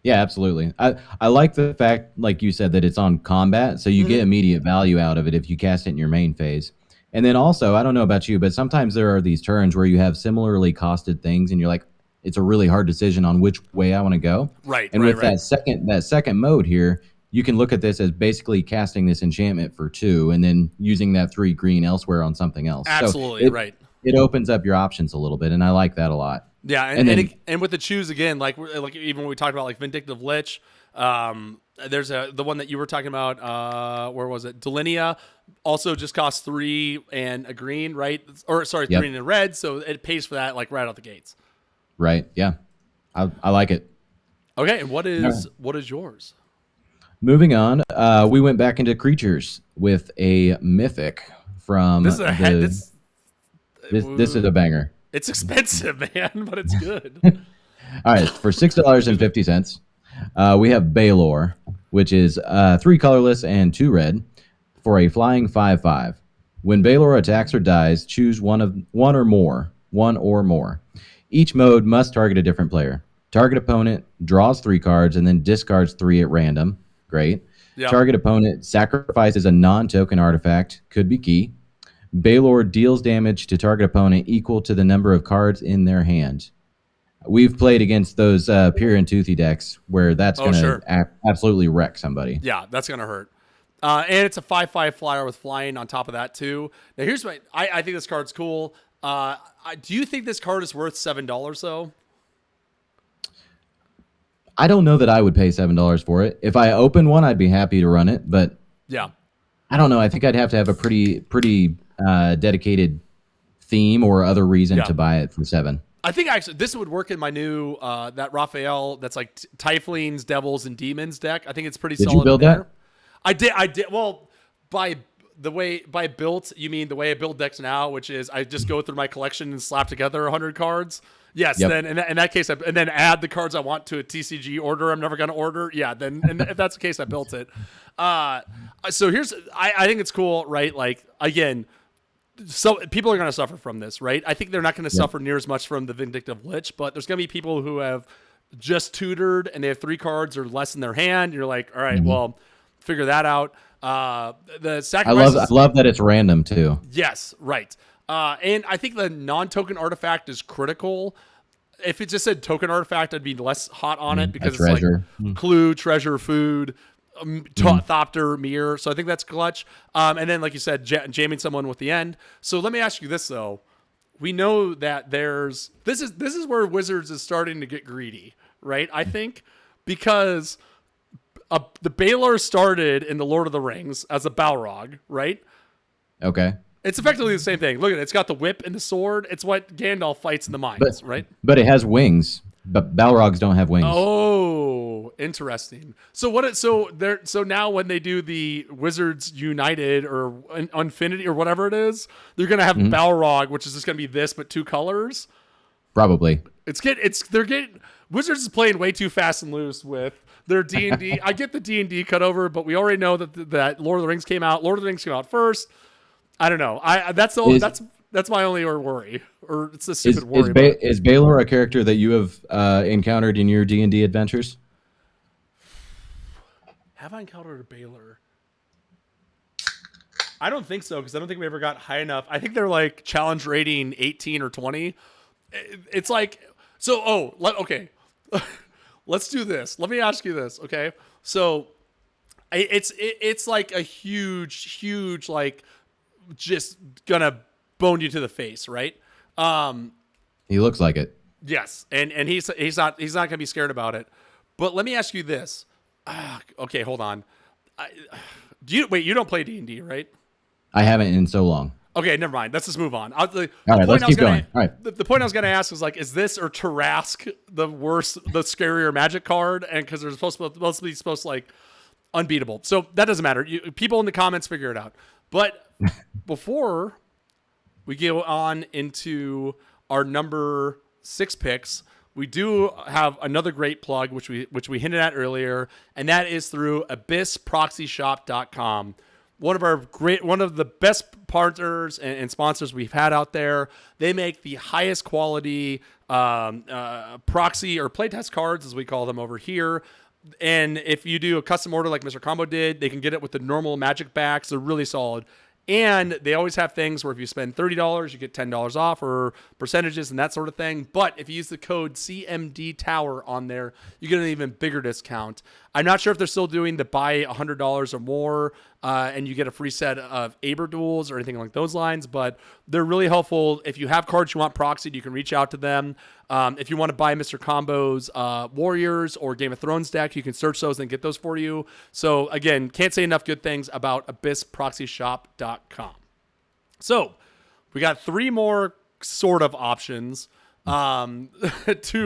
Yeah, absolutely. I like the fact, like you said, that it's on combat, so you get immediate value out of it if you cast it in your main phase. And then also, I don't know about you, but sometimes there are these turns where you have similarly costed things, and you're like, it's a really hard decision on which way I want to go. Right. And with that second mode here, you can look at this as basically casting this enchantment for 2 and then using that 3 green elsewhere on something else. Absolutely, so right. It opens up your options a little bit, and I like that a lot. Yeah, and with the choose again, like even when we talked about like Vindictive Lich, there's the one that you were talking about. Where was it? Delinea also just costs 3 and a green, right? Or sorry, 3 and a red, so it pays for that like right out the gates. Right. Yeah, I like it. Okay, and what is yours? Moving on, we went back into creatures with a mythic from this is a banger. It's expensive, man, but it's good. All right, for $6.50, we have Balor, which is 3 colorless and 2 red for a flying 5/5. When Balor attacks or dies, choose one or more. Each mode must target a different player. Target opponent draws 3 cards and then discards 3 at random. Great. Yep. Target opponent sacrifices a non-token artifact. Could be key. Balor deals damage to target opponent equal to the number of cards in their hand. We've played against those Pure and Toothy decks where that's going to absolutely wreck somebody. Yeah, that's going to hurt. And it's a 5/5 flyer with flying on top of that too. Now here's what I think this card's cool. Do you think this card is worth $7 though? I don't know that I would pay $7 for it. If I open one, I'd be happy to run it, but yeah, I don't know. I think I'd have to have a pretty dedicated theme or other reason to buy it for $7. I think actually this would work in my new that Raphael that's like Tieflings, Devils, and Demons deck. I think it's pretty solid. Did you build that? I did. Well, by built, you mean the way I build decks now, which is I just go through my collection and slap together 100 cards. Yes, yep. Then in that case, and then add the cards I want to a TCG order I'm never going to order. Yeah, then and if that's the case, I built it. So here's, I think it's cool, right? Like, again, so people are going to suffer from this, right? I think they're not going to suffer near as much from the Vindictive Lich, but there's going to be people who have just tutored and they have 3 cards or less in their hand. You're like, all right, well, figure that out. The sacrifice. I love that it's random too. Yes, right. And I think the non-token artifact is critical. if it just said token artifact, I'd be less hot on it because it's treasure. like clue, treasure, food, Thopter, mirror. So I think that's clutch. And then, like you said, jamming someone with the end. So let me ask you this though. We know that this is where Wizards is starting to get greedy, right? I think because the Baylor started in the Lord of the Rings as a Balrog, right? Okay. It's effectively the same thing. Look at it. It's got the whip and the sword. It's what Gandalf fights in the mines, right? But it has wings. But Balrogs don't have wings. Oh, interesting. So now when they do the Wizards United or Infinity or whatever it is, they're gonna have Balrog, which is just gonna be this but 2 colors. Probably. Wizards is playing way too fast and loose with their D&D. I get the D&D cut over, but we already know that Lord of the Rings came out. Lord of the Rings came out first. I don't know. That's my only worry, or it's a stupid worry. Is Baylor a character that you have encountered in your D&D adventures? Have I encountered a Baylor? I don't think so, because I don't think we ever got high enough. I think they're like challenge rating 18 or 20. It's like, okay. Let's do this. Let me ask you this, okay? So it's like a huge like just gonna bone you to the face, right? He looks like it. Yes, and he's not gonna be scared about it. But let me ask you this. Okay, hold on. You don't play D&D, right? I haven't in so long. Okay, never mind. Let's just move on. All right, let's keep going. All right. The point I was going to ask was like, is this or Tarask the scarier Magic card? And because they're supposed to like unbeatable. So that doesn't matter. People in the comments figure it out. But before we go on into our number 6 picks, we do have another great plug, which we hinted at earlier, and that is through abyssproxyshop.com. One of the best partners and sponsors we've had out there. They make the highest quality proxy or playtest cards, as we call them over here. And if you do a custom order like Mr. Combo did, they can get it with the normal Magic backs. They're really solid. And they always have things where if you spend $30, you get $10 off or percentages and that sort of thing. But if you use the code CMD Tower on there, you get an even bigger discount. I'm not sure if they're still doing the buy $100 or more and you get a free set of Aber duels or anything like those lines, but they're really helpful. If you have cards you want proxied, you can reach out to them. If you want to buy Mr. Combo's Warriors or Game of Thrones deck, you can search those and get those for you. So again, can't say enough good things about abyssproxyshop.com. So we got 3 more sort of options. 2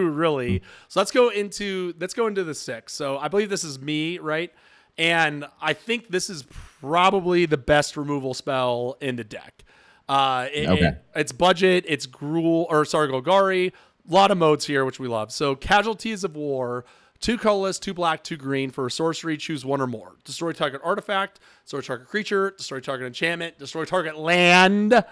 really. So let's go into the 6. So I believe this is me, right? And I think this is probably the best removal spell in the deck. It's budget, it's Golgari. A lot of modes here, which we love. So Casualties of War, 2 colorless, 2 black, 2 green. For a sorcery, choose 1 or more. Destroy target artifact, destroy target creature, destroy target enchantment, destroy target land,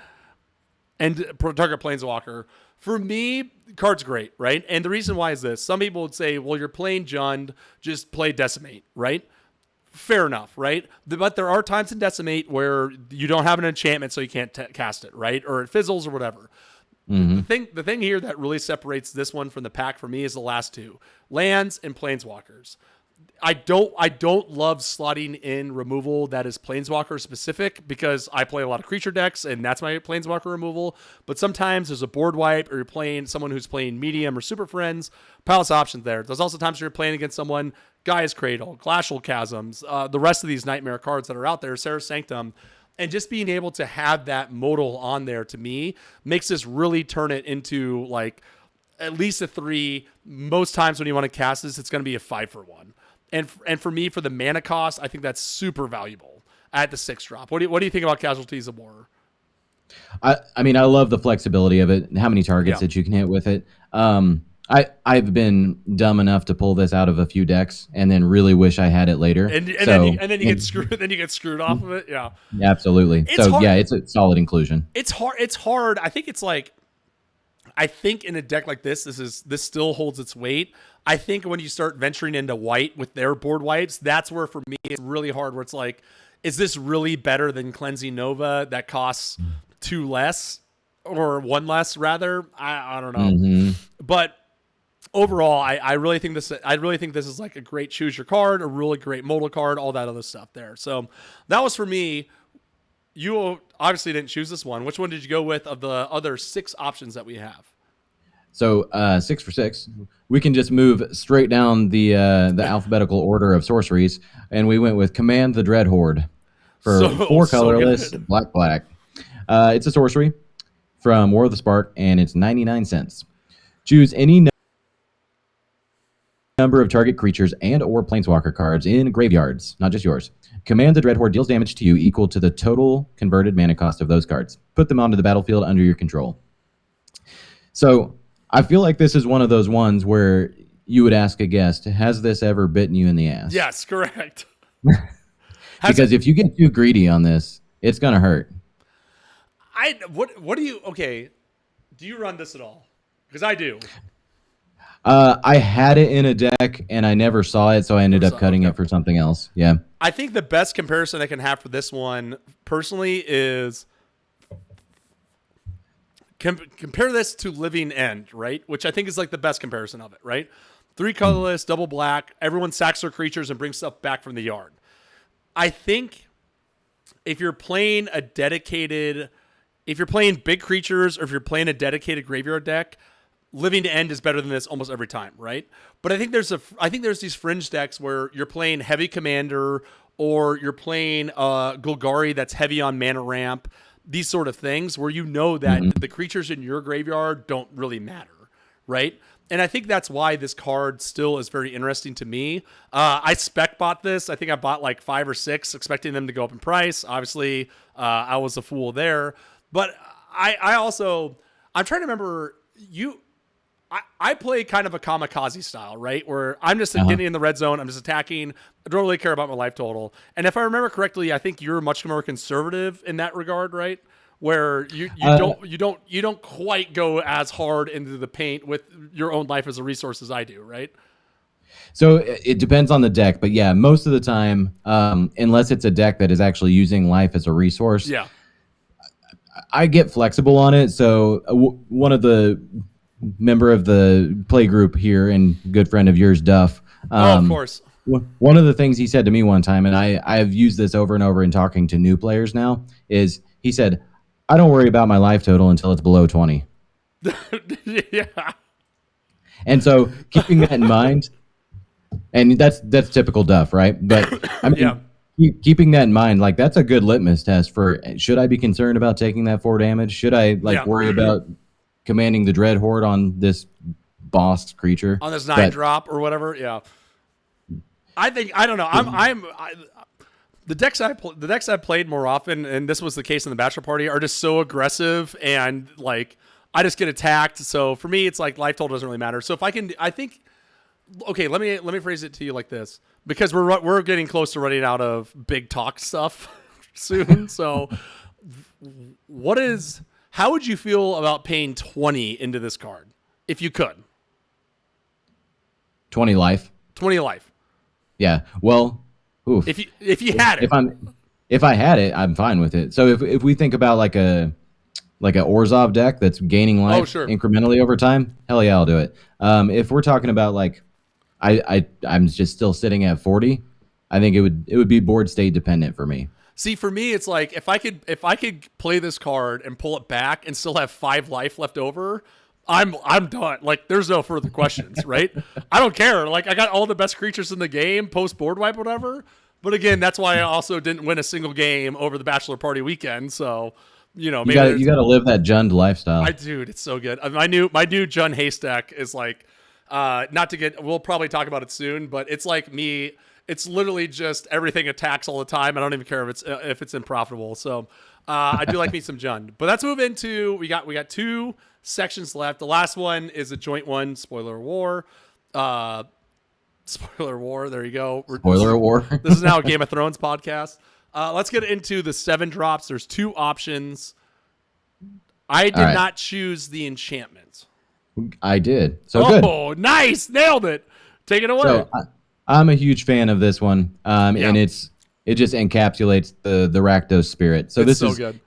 and target planeswalker. For me, card's great, right? And the reason why is this. Some people would say, well, you're playing Jund, just play Decimate, right? Fair enough, right? But there are times in Decimate where you don't have an enchantment, so you can't cast it, right? Or it fizzles or whatever. Mm-hmm. The thing here that really separates this one from the pack for me is the last 2. Lands and Planeswalkers. I don't love slotting in removal that is Planeswalker specific because I play a lot of creature decks and that's my Planeswalker removal. But sometimes there's a board wipe or you're playing someone who's playing medium or super friends. Palace options there. There's also times where you're playing against someone, Gaia's Cradle, Glacial Chasms, the rest of these nightmare cards that are out there, Serra's Sanctum. And just being able to have that modal on there to me makes this really turn it into like at least a 3. Most times when you want to cast this, it's going to be a 5 for 1. And for me, for the mana cost, I think that's super valuable at the 6 drop. What do you think about Casualties of War? I mean, I love the flexibility of it, how many targets that you can hit with it. I've been dumb enough to pull this out of a few decks and then really wish I had it later. And then you get screwed. Then you get screwed off of it. Yeah, absolutely. It's a solid inclusion. It's hard. I think it's like. I think in a deck like this still holds its weight. I think when you start venturing into white with their board wipes, that's where for me it's really hard. Where it's like, is this really better than Cleansing Nova that costs 2 less or 1 less rather? I don't know. Mm-hmm. But overall, I really think this. I really think this is like a great choose your card, a really great modal card, all that other stuff there. So that was for me. You obviously didn't choose this one. Which one did you go with of the other 6 options that we have? So 6 for 6. We can just move straight down the alphabetical order of sorceries, and we went with Command the Dread Horde for 4 colorless, black. It's a sorcery from War of the Spark, and it's 99 cents. Choose any number of target creatures and or planeswalker cards in graveyards, not just yours. Command the Dread Horde deals damage to you equal to the total converted mana cost of those cards. Put them onto the battlefield under your control. So I feel like this is one of those ones where you would ask a guest, has this ever bitten you in the ass? Yes, correct. Because if you get too greedy on this, it's going to hurt. What do you, okay, do you run this at all? Because I do. I had it in a deck, and I never saw it, so I ended up cutting it for something else. Yeah. I think the best comparison I can have for this one, personally, is compare this to Living End, right? Which I think is like the best comparison of it, right? 3 colorless, double black, everyone sacks their creatures and brings stuff back from the yard. I think if you're playing big creatures, or if you're playing a dedicated graveyard deck, Living End is better than this almost every time, right? But I think there's these fringe decks where you're playing heavy commander, or you're playing Golgari that's heavy on mana ramp, these sort of things where you know that the creatures in your graveyard don't really matter, right? And I think that's why this card still is very interesting to me. I spec bought this. I think I bought like 5 or 6, expecting them to go up in price. Obviously, I was a fool there. But I'm trying to remember, I play kind of a kamikaze style, right? Where I'm just getting in the red zone. I'm just attacking. I don't really care about my life total. And if I remember correctly, I think you're much more conservative in that regard, right? Where you don't quite go as hard into the paint with your own life as a resource as I do, right? So it depends on the deck, but yeah, most of the time, unless it's a deck that is actually using life as a resource, yeah, I get flexible on it. So one of the member of the play group here and good friend of yours, Duff. Of course. One of the things he said to me one time, and I've used this over and over in talking to new players now, is he said, I don't worry about my life total until it's below 20. Yeah. And so keeping that in mind, and that's typical Duff, right? But I mean, keeping that in mind, like that's a good litmus test for, should I be concerned about taking that 4 damage? Should I worry about commanding the Dread Horde on this boss creature? On this 9 drop or whatever? Yeah. I don't know. The decks I've played more often, and this was the case in the bachelor party, are just so aggressive, and like I just get attacked. So for me, it's like life total doesn't really matter. So if I think, okay, let me phrase it to you like this, because we're getting close to running out of big talk stuff soon. So how would you feel about paying 20 into this card if you could? 20 life. 20 life. Yeah. Well, oof. If you had it. If I had it, I'm fine with it. So if we think about like a Orzhov deck that's gaining life incrementally over time, hell yeah, I'll do it. If we're talking about like I'm just still sitting at 40, I think it would be board state dependent for me. See, for me, it's like if I could play this card and pull it back and still have 5 life left over, I'm done. Like, there's no further questions, right? I don't care. Like, I got all the best creatures in the game, post board wipe, whatever. But again, that's why I also didn't win a single game over the bachelor party weekend. So, maybe you got to live that Jund lifestyle. Dude, it's so good. My new Jund Haystack is like, we'll probably talk about it soon, but it's like me. It's literally just everything attacks all the time. I don't even care if it's unprofitable. So I do like me some Jund. But let's move into we got 2 sections left. The last one is a joint one. Spoiler War. Spoiler War. There you go. Spoiler War. This is now a Game of Thrones podcast. Let's get into the 7 drops. There's 2 options. I did not choose the enchantment. I did. So good. Oh, nice. Nailed it. Take it away. So, I'm a huge fan of this one, and it just encapsulates the Rakdos spirit. So this is good.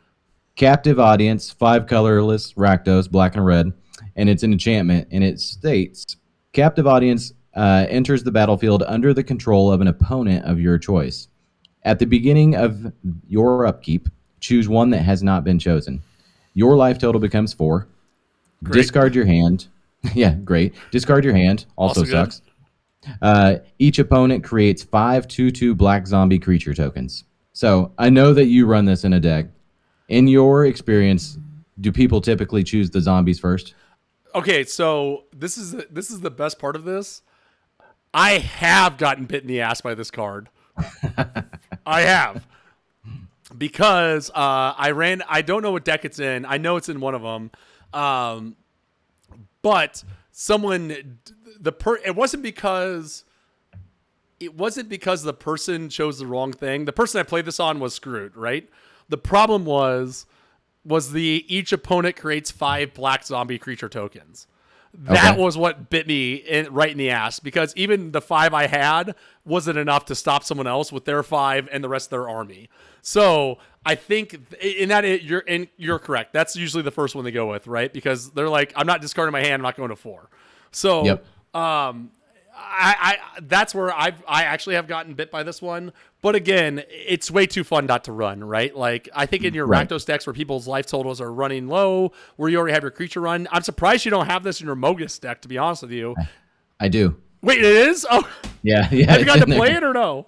Captive Audience, 5 colorless Rakdos, black and red, and it's an enchantment, and it states, Captive audience enters the battlefield under the control of an opponent of your choice. At the beginning of your upkeep, choose one that has not been chosen. Your life total becomes 4. Great. Discard your hand. Yeah, great. Discard your hand. Also sucks. Each opponent creates 5 2/2 black zombie creature tokens. So I know that you run this in a deck. In your experience, do people typically choose the zombies first? Okay, so this is the best part of this. I have gotten bit in the ass by this card. I have. Because I don't know what deck it's in. I know it's in one of them. But it wasn't because the person chose the wrong thing. The person I played this on was screwed, right? The problem was each opponent creates 5 black zombie creature tokens. That was what bit me right in the ass, because even the 5 I had wasn't enough to stop someone else with their 5 and the rest of their army. So I think you're correct. That's usually the first one they go with, right? Because they're like, I'm not discarding my hand. I'm not going to 4. So, yep. That's where I actually have gotten bit by this one. But again, it's way too fun not to run, right? Like, I think in your Rakdos decks where people's life totals are running low, where you already have your creature run, I'm surprised you don't have this in your Mogus deck, to be honest with you. I do. Wait, it is? Oh, yeah. Have you gotten to play it or no?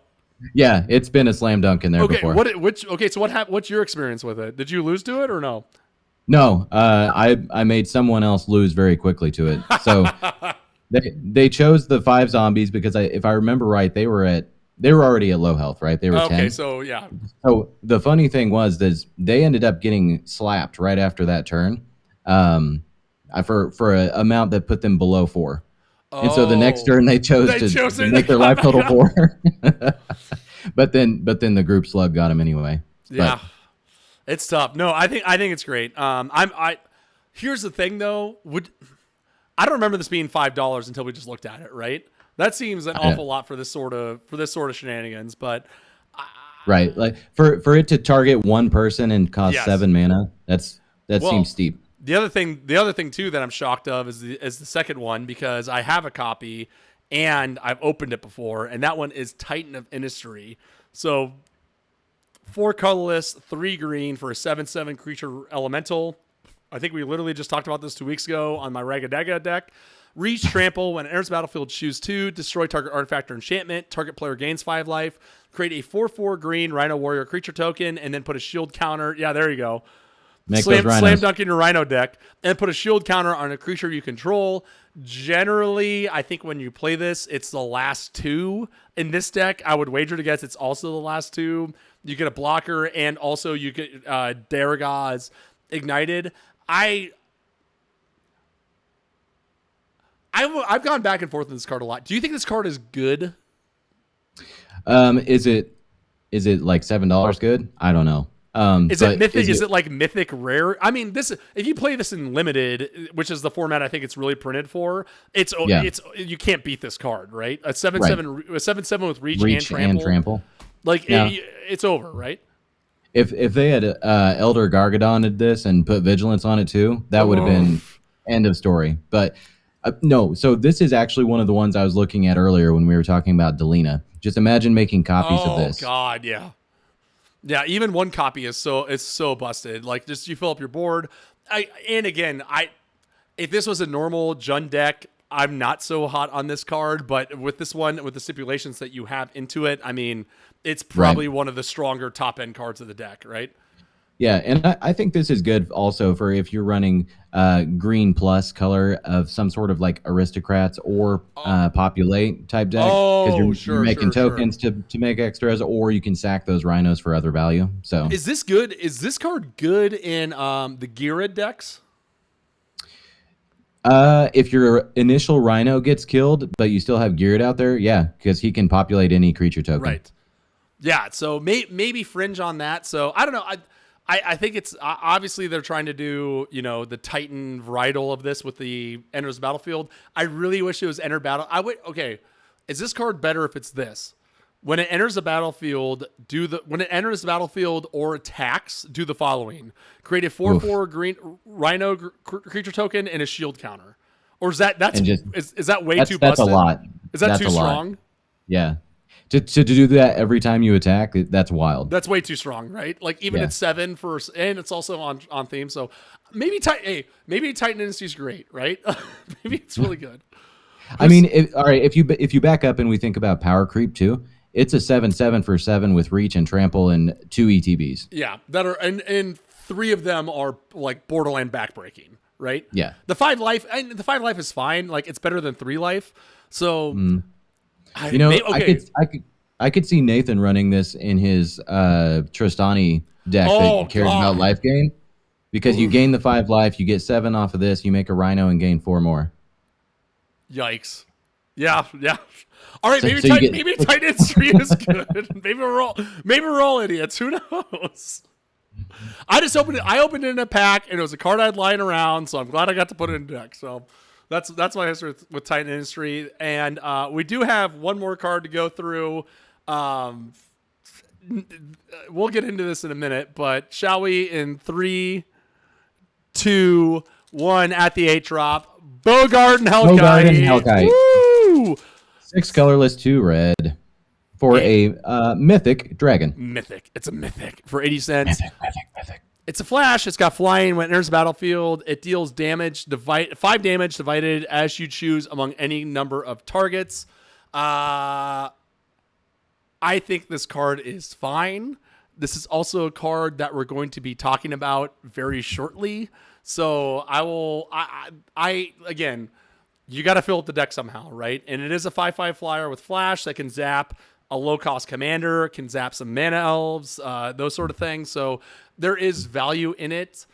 Yeah, it's been a slam dunk in there before. So what's your experience with it? Did you lose to it or no? No, I made someone else lose very quickly to it. So they chose the 5 zombies because if I remember right, they were already at low health, right? They were 10. Okay, so yeah. So the funny thing was they ended up getting slapped right after that turn, for an amount that put them below 4. And so the next turn they chose to make their life total 4. but then the group slug got him anyway. Yeah. It's tough. No, I think it's great. Here's the thing though, I don't remember this being $5 until we just looked at it, right? That seems an awful lot for this sort of shenanigans, but right. Like for it to target one person and cost 7 mana, that seems steep. The other thing too that I'm shocked of is the second one, because I have a copy and I've opened it before, and that one is Titan of Industry. So 4 colorless, 3 green for a 7/7 creature elemental. I think we literally just talked about this 2 weeks ago on my Ragadega deck. Reach trample. When it enters the battlefield, choose 2. Destroy target artifact or enchantment. Target player gains 5 life. Create a 4/4 green Rhino Warrior creature token, and then put a shield counter. Yeah, there you go. Slam dunk in your Rhino deck, and put a shield counter on a creature you control. Generally, I think when you play this, it's the last 2. In this deck, I would wager to guess it's also the last 2. You get a blocker, and also you get Darigaaz ignited. I've gone back and forth with this card a lot. Do you think this card is good? Is it like $7 good? I don't know. Is it mythic? Is it like mythic rare? I mean, this, if you play this in limited, which is the format I think it's really printed for, it's you can't beat this card, right? A 7/7 with reach and trample. Like it's over, right? If they had Elder Gargadon this and put Vigilance on it too, that would have been end of story. But no, so this is actually one of the ones I was looking at earlier when we were talking about Delina. Just imagine making copies of this. Oh God, yeah. Yeah, even one copy is so busted. Like, just you fill up your board. If this was a normal Jund deck, I'm not so hot on this card. But with this one, with the stipulations that you have into it, I mean, it's probably one of the stronger top end cards of the deck, right? Yeah, and I think this is good also for if you're running green plus color of some sort of like aristocrats or populate type deck, because you're making tokens to make extras, or you can sack those rhinos for other value. So is this good? Is this card good in the Gira decks? If your initial rhino gets killed, but you still have Geared out there, yeah, because he can populate any creature token. Right. Yeah, so maybe fringe on that. So I don't know. I think it's obviously they're trying to do, the Titan varietal of this with the enters the battlefield. I really wish it was enter battle. Is this card better if it's this? When it enters the battlefield, or attacks, do the following: create a 4/4 green Rhino creature token and a shield counter. Or is that and just is that way too that's a busted? lot. Is that That's too a lot. strong? Yeah. To do that every time you attack, that's wild. That's way too strong, right? Like even Yeah. at 7 for, and it's also on theme. So maybe maybe Titan Industry's great, right? Maybe it's really good. I mean, all right. If you back up and we think about power creep too, it's a 7/7 for 7 with reach and trample and 2 ETBs. Yeah, that are and 3 of them are like borderline backbreaking, right? Yeah. The 5 life is fine. Like it's better than 3 life. So You know, I could see Nathan running this in his Tristani deck that cares about life gain, because you gain the 5 life, you get 7 off of this, you make a Rhino and gain 4 more. Yikes! Yeah. All right, maybe Titan Industry is good. maybe we're all idiots. Who knows? I opened it in a pack, and it was a card I'd lying around, so I'm glad I got to put it in deck. So that's my history with Titan Industry, and we do have one more card to go through. We'll get into this in a minute, but shall we? In 3, 2, 1, at the 8 drop, Bogarden Hellkite. Woo! 6 colorless, 2 red for a mythic dragon. Mythic. It's a mythic for 80 cents. Mythic. It's a flash. It's got flying. When it enters the battlefield, it deals 5 damage divided as you choose among any number of targets. I think this card is fine. This is also a card that we're going to be talking about very shortly. So again, you got to fill up the deck somehow, right? And it is a 5/5 flyer with flash that can zap a low-cost commander, can zap some mana elves, those sort of things. So there is value in it.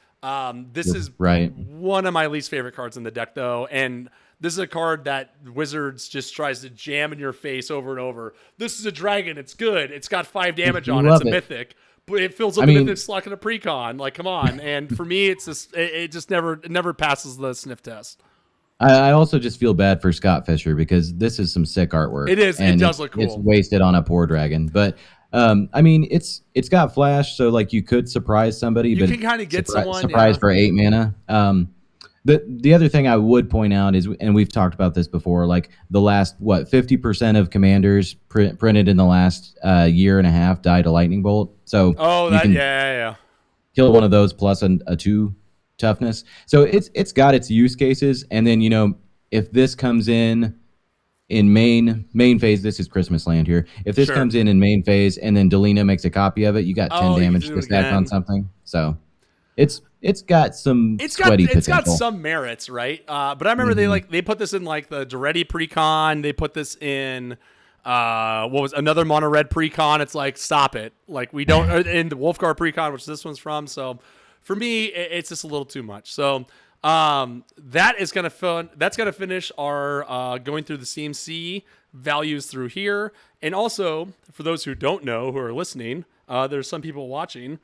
This is one of my least favorite cards in the deck, though, and this is a card that Wizards just tries to jam in your face over and over. This is a dragon. It's good. It's got 5 damage on it. It's a mythic. But it fills up the mythic slot in a precon. Like, come on. And for me, it's just it never passes the sniff test. I also just feel bad for Scott Fisher, because this is some sick artwork. It is. It does look cool. It's wasted on a poor dragon. But it's got flash, so like you could surprise somebody. You can kind of get surprise for 8 mana. The other thing I would point out is, and we've talked about this before, like the last 50% of commanders printed in the last year and a half died a lightning bolt. So kill one of those plus a 2 toughness. So it's got its use cases. And then if this comes in main phase, this is Christmas Land here. If this comes in main phase and then Delina makes a copy of it, you got 10 damage to stack on something. So it's got some sweaty potential. It's got some merits, right? But I remember they put this in like the Duretti precon. They put this in what was another mono red precon. It's like, stop it. Like, we don't in the Wolfguard precon, which this one's from. So for me, it's just a little too much. So that's gonna finish our going through the CMC values through here. And also, for those who don't know, who are listening, there's some people watching.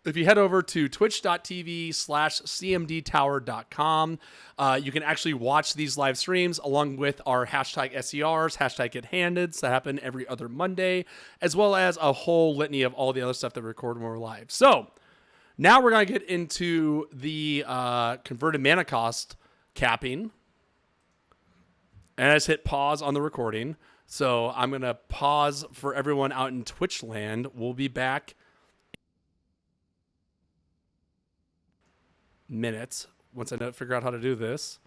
If you head over to twitch.tv/cmdtower.com, you can actually watch these live streams along with our hashtag SERs, hashtag Get Handed, that happen every other Monday, as well as a whole litany of all the other stuff that we record when we're live. So now we're going to get into the converted mana cost capping. And I just hit pause on the recording. So I'm going to pause for everyone out in Twitch land. We'll be back minutes once I figure out how to do this.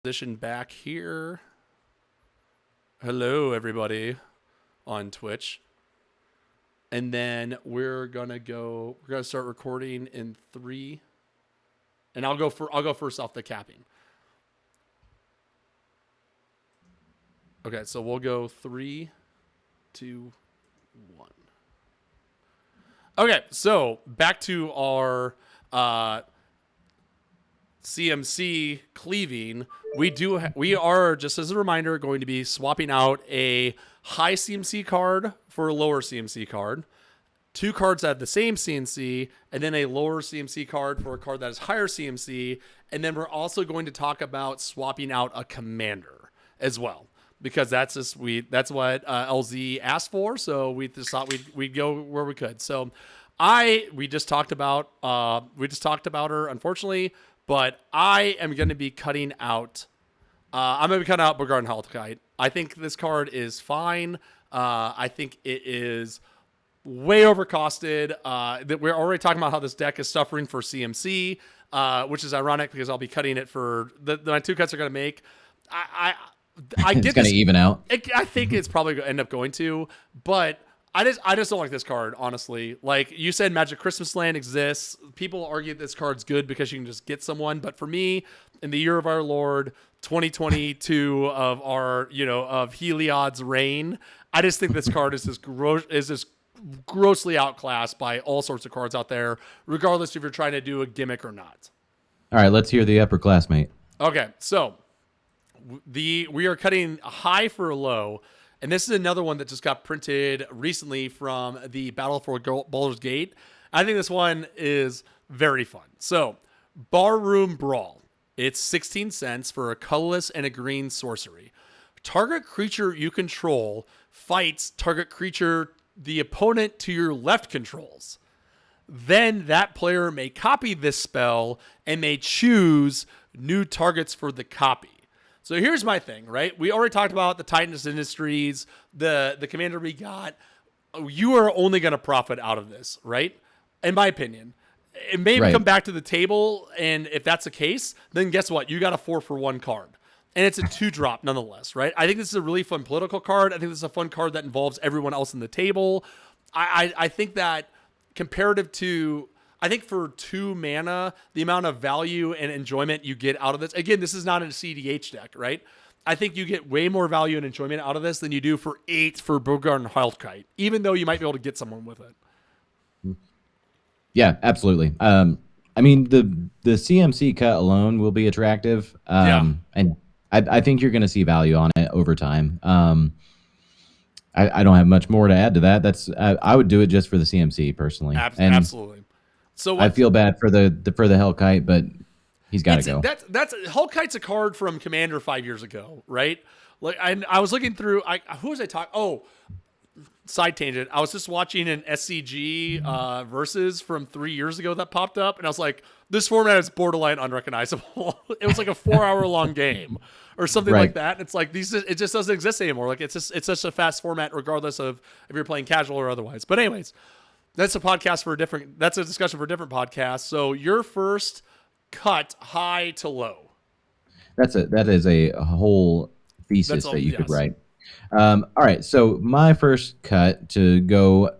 Position back here. Hello, everybody on Twitch. And then we're gonna start recording in 3. And I'll go first off the capping. Okay, so we'll go 3, 2, 1. Okay, so back to our CMC cleaving. We are, just as a reminder, going to be swapping out a high CMC card for a lower CMC card, 2 cards that have the same CMC, and then a lower CMC card for a card that is higher CMC. And then we're also going to talk about swapping out a commander as well, because that's what LeaZea asked for. So we just thought we'd go where we could. So we just talked about her, unfortunately, but I am going to be cutting out. I'm going to be cutting out Bogarden Haltkite. I think this card is fine. I think it is way overcosted. That we're already talking about how this deck is suffering for CMC, which is ironic because I'll be cutting it for my 2 cuts are going to make. I get it's going to even out. I think it's probably going to end up going to, but I just don't like this card, honestly. Like you said, Magic Christmas Land exists. People argue this card's good because you can just get someone. But for me, in the year of our Lord, 2022 of our, of Heliod's reign, I just think this card is just grossly outclassed by all sorts of cards out there, regardless if you're trying to do a gimmick or not. All right, let's hear the upperclassmate. Okay, so we are cutting high for a low. And this is another one that just got printed recently from the Battle for Baldur's Gate. I think this one is very fun. So, Barroom Brawl. It's 16 cents for a colorless and a green sorcery. Target creature you control fights target creature the opponent to your left controls. Then that player may copy this spell and may choose new targets for the copy. So here's my thing, right? We already talked about the Titanus Industries, the commander we got. You are only going to profit out of this, right? In my opinion. It may come back to the table, and if that's the case, then guess what? You got a 4-for-1 card. And it's a 2-drop nonetheless, right? I think this is a really fun political card. I think this is a fun card that involves everyone else in the table. I think that comparative to... I think for 2 mana, the amount of value and enjoyment you get out of this, again, this is not a CDH deck, right? I think you get way more value and enjoyment out of this than you do for 8 for Bogarden Haltkite, even though you might be able to get someone with it. Yeah, absolutely. I mean, the CMC cut alone will be attractive, and I think you're going to see value on it over time. I don't have much more to add to that. I would do it just for the CMC personally. Absolutely. So I feel bad for the Hellkite, but he's got to go. That's Hellkite's a card from Commander 5 years ago, right? Like I was looking through. Who was I talking? Oh, side tangent. I was just watching an SCG versus from 3 years ago that popped up, and I was like, this format is borderline unrecognizable. It was like a 4-hour long game or something like that. It's like it just doesn't exist anymore. Like it's such a fast format, regardless of if you're playing casual or otherwise. But anyways. That's a discussion for a different podcast. So your first cut, high to low. That is a whole thesis that you could write. All right. So my first cut to go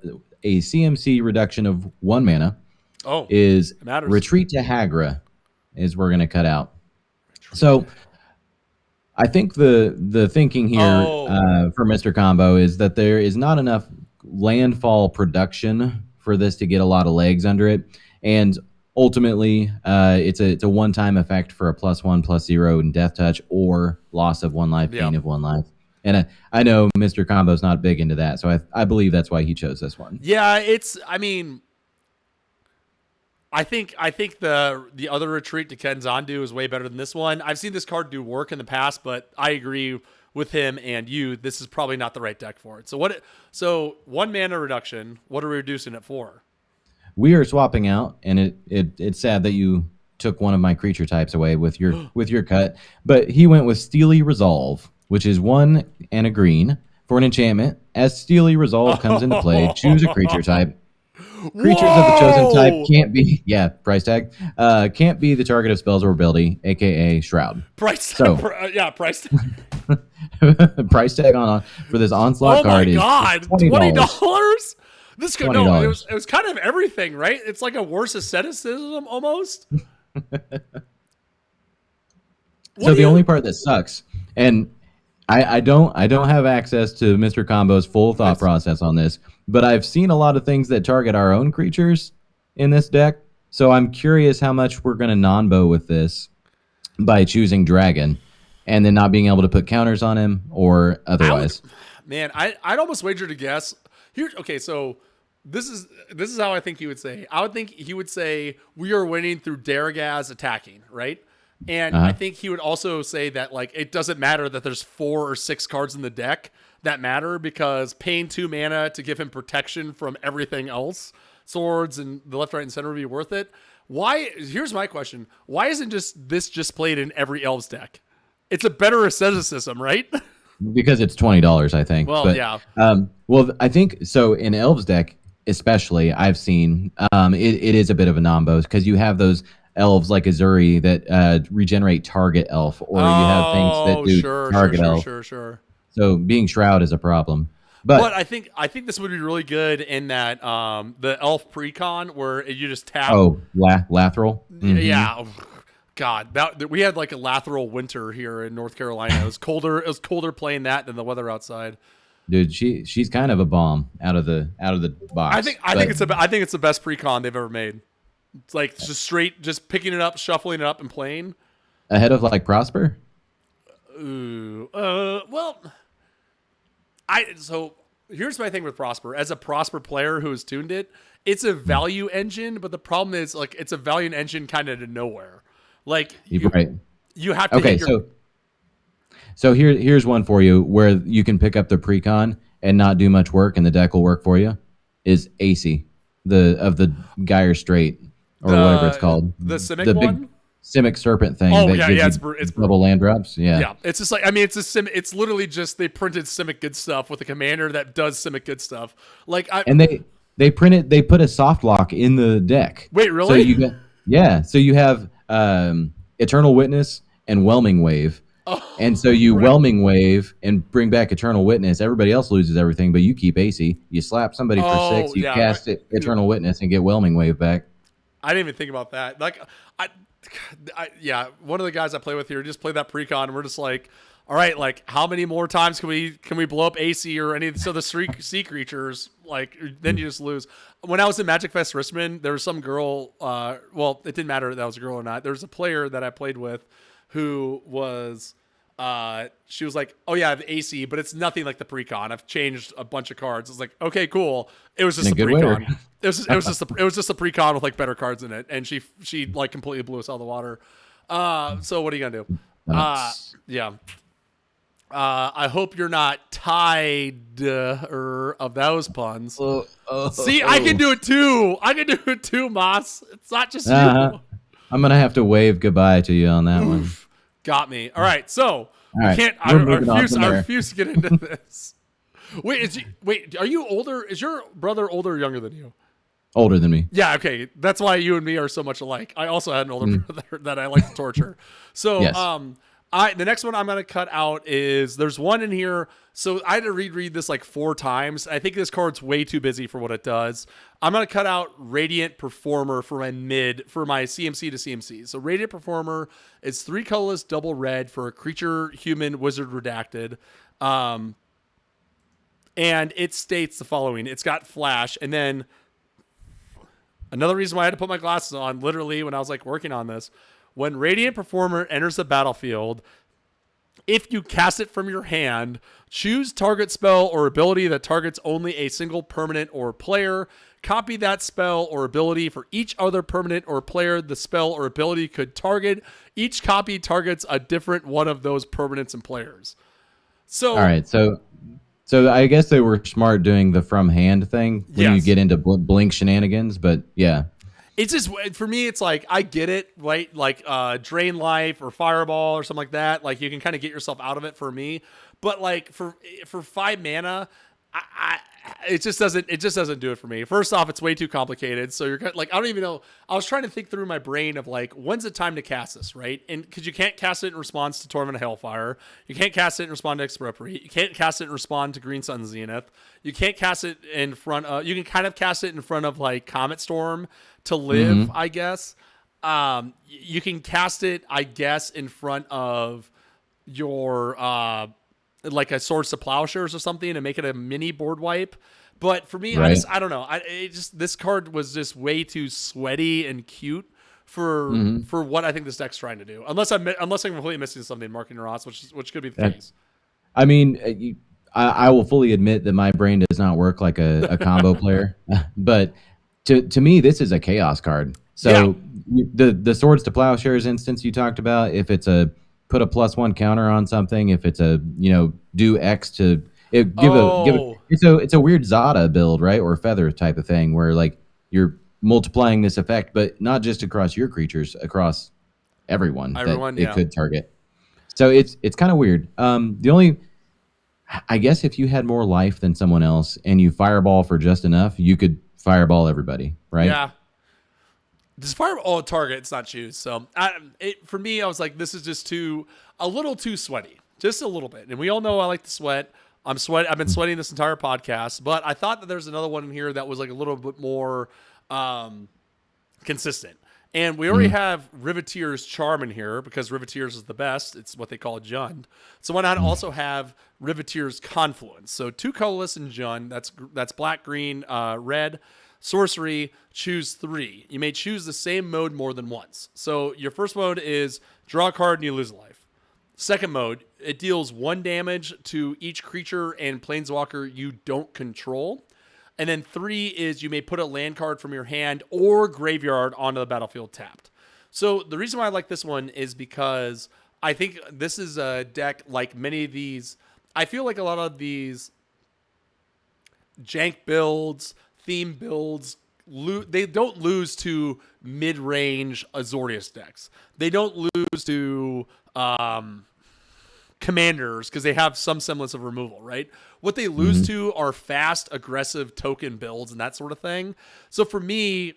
a CMC reduction of 1 mana is Retreat to Hagra is we're going to cut out. So I think the thinking here for Mr. Combo is that there is not enough landfall production for this to get a lot of legs under it, and ultimately it's a one-time effect for a +1/+0 in death touch or loss of 1 life, gain of 1 life. And I know Mr. Combo's not big into that, so I believe that's why he chose this one. Yeah, I think the other retreat to Kenzandu is way better than this one. I've seen this card do work in the past, but I agree with him and you, this is probably not the right deck for it. So 1 mana reduction, what are we reducing it for? We are swapping out, and it's sad that you took one of my creature types away with your cut, but he went with Steely Resolve, which is 1 and a green for an enchantment. As Steely Resolve comes into play, choose a creature type. Creatures of the chosen type Whoa! can't be price tag. Can't be the target of spells or ability, aka Shroud. Price. So Price. price tag on for this onslaught Oh my card is god, $20. This could no, it was kind of everything, right? It's like a worse asceticism almost. So the only part that sucks, and I don't have access to Mr. Combo's full thought process on this, but I've seen a lot of things that target our own creatures in this deck. So I'm curious how much we're going to non-bow with this by choosing Dragon and then not being able to put counters on him or otherwise. I'd almost wager to guess. Okay, so this is how I think he would say. I would think he would say we are winning through Darigaaz attacking, right? And I think he would also say that like it doesn't matter that there's 4 or 6 cards in the deck that matter because paying 2 mana to give him protection from everything else, swords and the left, right, and center would be worth it. Why? Here's my question: why isn't this just played in every Elves deck? It's a better asceticism, right? Because it's $20, I think. Well, but, yeah. Well, I think so. In Elves deck, especially, I've seen it is a bit of a non-bow because you have those elves like Azuri that regenerate target elf, or you have things that do target elf. Sure. So being Shroud is a problem. But I think this would be really good in that the elf precon where you just tap. Oh, Lathril. Mm-hmm. Yeah. God, that we had like a lateral winter here in North Carolina. It was colder. It was colder playing that than the weather outside. Dude, she's kind of a bomb out of the box. I think it's the best precon they've ever made. It's like just picking it up, shuffling it up, and playing. Ahead of like Prosper. Ooh, so here's my thing with Prosper. As a Prosper player who has tuned it, it's a value engine, but the problem is like it's a value engine kind of to nowhere. Like you have to. Okay, so here's one for you where you can pick up the precon and not do much work, and the deck will work for you. Is AC of the Gyre Strait or whatever it's called, the big Simic Serpent thing. Oh yeah, it's double land drops. Yeah. It's just like it's literally just they printed Simic good stuff with a commander that does Simic good stuff. Like they put a soft lock in the deck. Wait, really? So you have Eternal Witness and Whelming Wave. And so you Whelming Wave and bring back Eternal Witness. Everybody else loses everything, but you keep AC. You slap somebody for 6. You cast Eternal Witness and get Whelming Wave back. I didn't even think about that. Like, one of the guys I play with here just played that precon, and we're just like, all right, like how many more times can we blow up AC or any of the sea creatures? Like, then you just lose. When I was in Magic Fest Richmond, there was some girl. Well, it didn't matter if that was a girl or not. There was a player that I played with who was. She was like, "Oh yeah, I have AC, but it's nothing like the precon. I've changed a bunch of cards." I was like, "Okay, cool." It was just a precon. It was just a precon with like better cards in it, and she like completely blew us out of the water. So what are you gonna do? Yeah. I hope you're not tied of those puns. See, I can do it too. Moss. It's not just you. I'm gonna have to wave goodbye to you on that one. Got me. All right, so I refuse to get into this. Wait, are you older? Is your brother older or younger than you? Older than me. Yeah, okay. That's why you and me are so much alike. I also had an older brother that I like to torture. So, yes. The next one I'm going to cut out is there's one in here. So I had to reread this like 4 times. I think this card's way too busy for what it does. I'm going to cut out Radiant Performer for my CMC to CMC. So Radiant Performer is 3 colorless, double red for a creature, human, wizard, redacted. And it states the following. It's got flash. And then another reason why I had to put my glasses on, literally when I was like working on this, when Radiant Performer enters the battlefield, if you cast it from your hand, choose target spell or ability that targets only a single permanent or player. Copy that spell or ability for each other permanent or player the spell or ability could target. Each copy targets a different one of those permanents and players. So, all right. So I guess they were smart doing the from hand thing when you get into blink shenanigans, but yeah. It's just, for me, it's like, I get it, right? Like Drain Life or Fireball or something like that. Like, you can kind of get yourself out of it for me. But, like, for 5 mana, it just doesn't do it for me. First off, it's way too complicated. So you're like, I don't even know. I was trying to think through my brain of like, when's it time to cast this, right? And because you can't cast it in response to Torment of Hellfire, you can't cast it in response to Expropriate, you can't cast it in response to Green Sun Zenith, you can't cast it in front of. You can kind of cast it in front of like Comet Storm to live, I guess. You can cast it, I guess, in front of your like a Swords to Plowshares or something and make it a mini board wipe. But for me, Right. I don't know. This card was just way too sweaty and cute for what I think this deck's trying to do. Unless I'm completely missing something, MarketingRoss, which could be the case. I mean, I will fully admit that my brain does not work like a combo player, but to me, this is a chaos card. So the Swords to Plowshares instance you talked about, if it's a put a +1 counter on something, if it's a do X to it's a weird Zada build, right, or Feather type of thing where like you're multiplying this effect, but not just across your creatures, across everyone that it could target. So it's kind of weird. The only, I guess, if you had more life than someone else and you fireball for just enough, you could fireball everybody, right? Yeah. Does fireball target? It's not choose. So for me, I was like, this is just a little too sweaty, just a little bit. And we all know I like to sweat. I've been sweating this entire podcast, but I thought that there's another one in here that was like a little bit more consistent. And we already have Riveteer's Charm in here because Riveteer's is the best. It's what they call Jund. So why not also have Riveteer's Confluence? So 2 colorless in Jund. That's black, green, red. Sorcery, choose 3. You may choose the same mode more than once. So your first mode is draw a card and you lose a life. Second mode, it deals 1 damage to each creature and planeswalker you don't control. And then 3 is you may put a land card from your hand or graveyard onto the battlefield tapped. So the reason why I like this one is because I think this is a deck like many of these. I feel like a lot of these jank builds, theme builds, they don't lose to mid-range Azorius decks. They don't lose to commanders because they have some semblance of removal, right? What they lose to are fast, aggressive token builds and that sort of thing. So for me,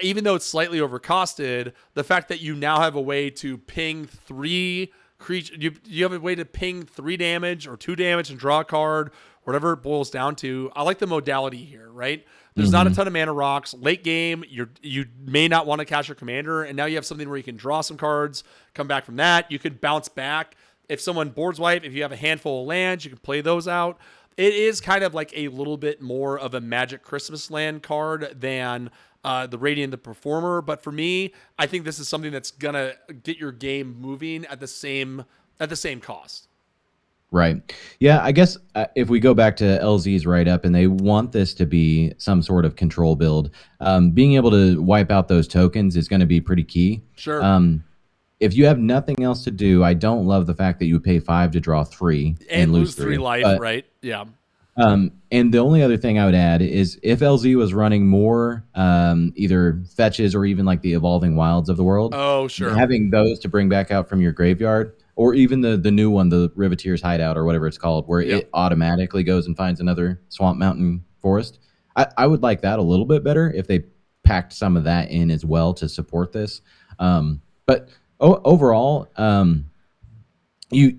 even though it's slightly overcosted, the fact that you now have a way to ping 3 creatures, you have a way to ping 3 damage or 2 damage and draw a card, whatever it boils down to. I like the modality here, right? There's not a ton of mana rocks. Late game, you may not want to cast your commander, and now you have something where you can draw some cards, come back from that. You could bounce back. If someone boards wipe, if you have a handful of lands, you can play those out. It is kind of like a little bit more of a Magic Christmas land card than the Radiant the Performer. But for me, I think this is something that's going to get your game moving at the same cost. Right. Yeah, I guess if we go back to LZ's write-up and they want this to be some sort of control build, being able to wipe out those tokens is going to be pretty key. Sure. If you have nothing else to do, I don't love the fact that you would pay 5 to draw 3 and lose 3 life, right? Yeah. And the only other thing I would add is if LZ was running more either fetches or even like the Evolving Wilds of the world, having those to bring back out from your graveyard, or even the new one, the Riveteer's Hideout or whatever it's called, where it automatically goes and finds another Swamp Mountain Forest. I would like that a little bit better if they packed some of that in as well to support this. But overall,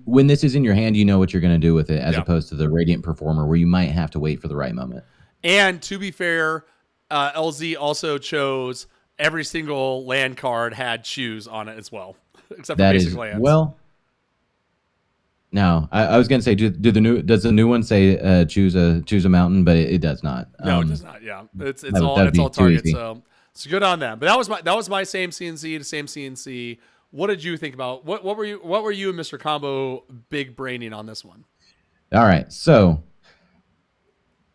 when this is in your hand, you know what you're going to do with it, as opposed to the Radiant Performer, where you might have to wait for the right moment. And to be fair, LZ also chose every single land card had choose on it as well, except for basic lands. Well, no, I was going to say, does the new one say choose a mountain? But it does not. No, it does not. Yeah, it's all target. So good on them. But that was my same CNC to same CNC. What did you think about what were you and Mr. Combo big braining on this one? All right, so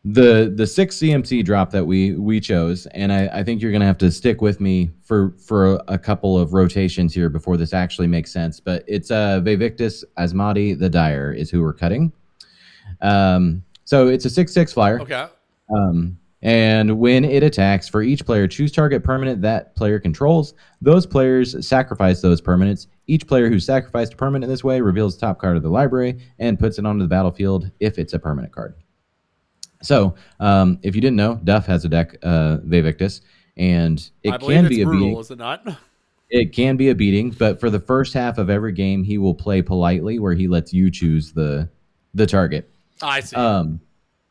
the 6 CMC drop that we chose, and I think you're gonna have to stick with me for a couple of rotations here before this actually makes sense. But it's Vivictus Asmati the Dire is who we're cutting. So it's a 6/6 flyer. Okay. And when it attacks, for each player, choose target permanent that player controls. Those players sacrifice those permanents. Each player who sacrificed a permanent this way reveals the top card of the library and puts it onto the battlefield if it's a permanent card. So, if you didn't know, Duff has a deck, Vivictus, and I it believe can it's be a brutal, beating. is it not? It can be a beating, but for the first half of every game, he will play politely, where he lets you choose the target. I see.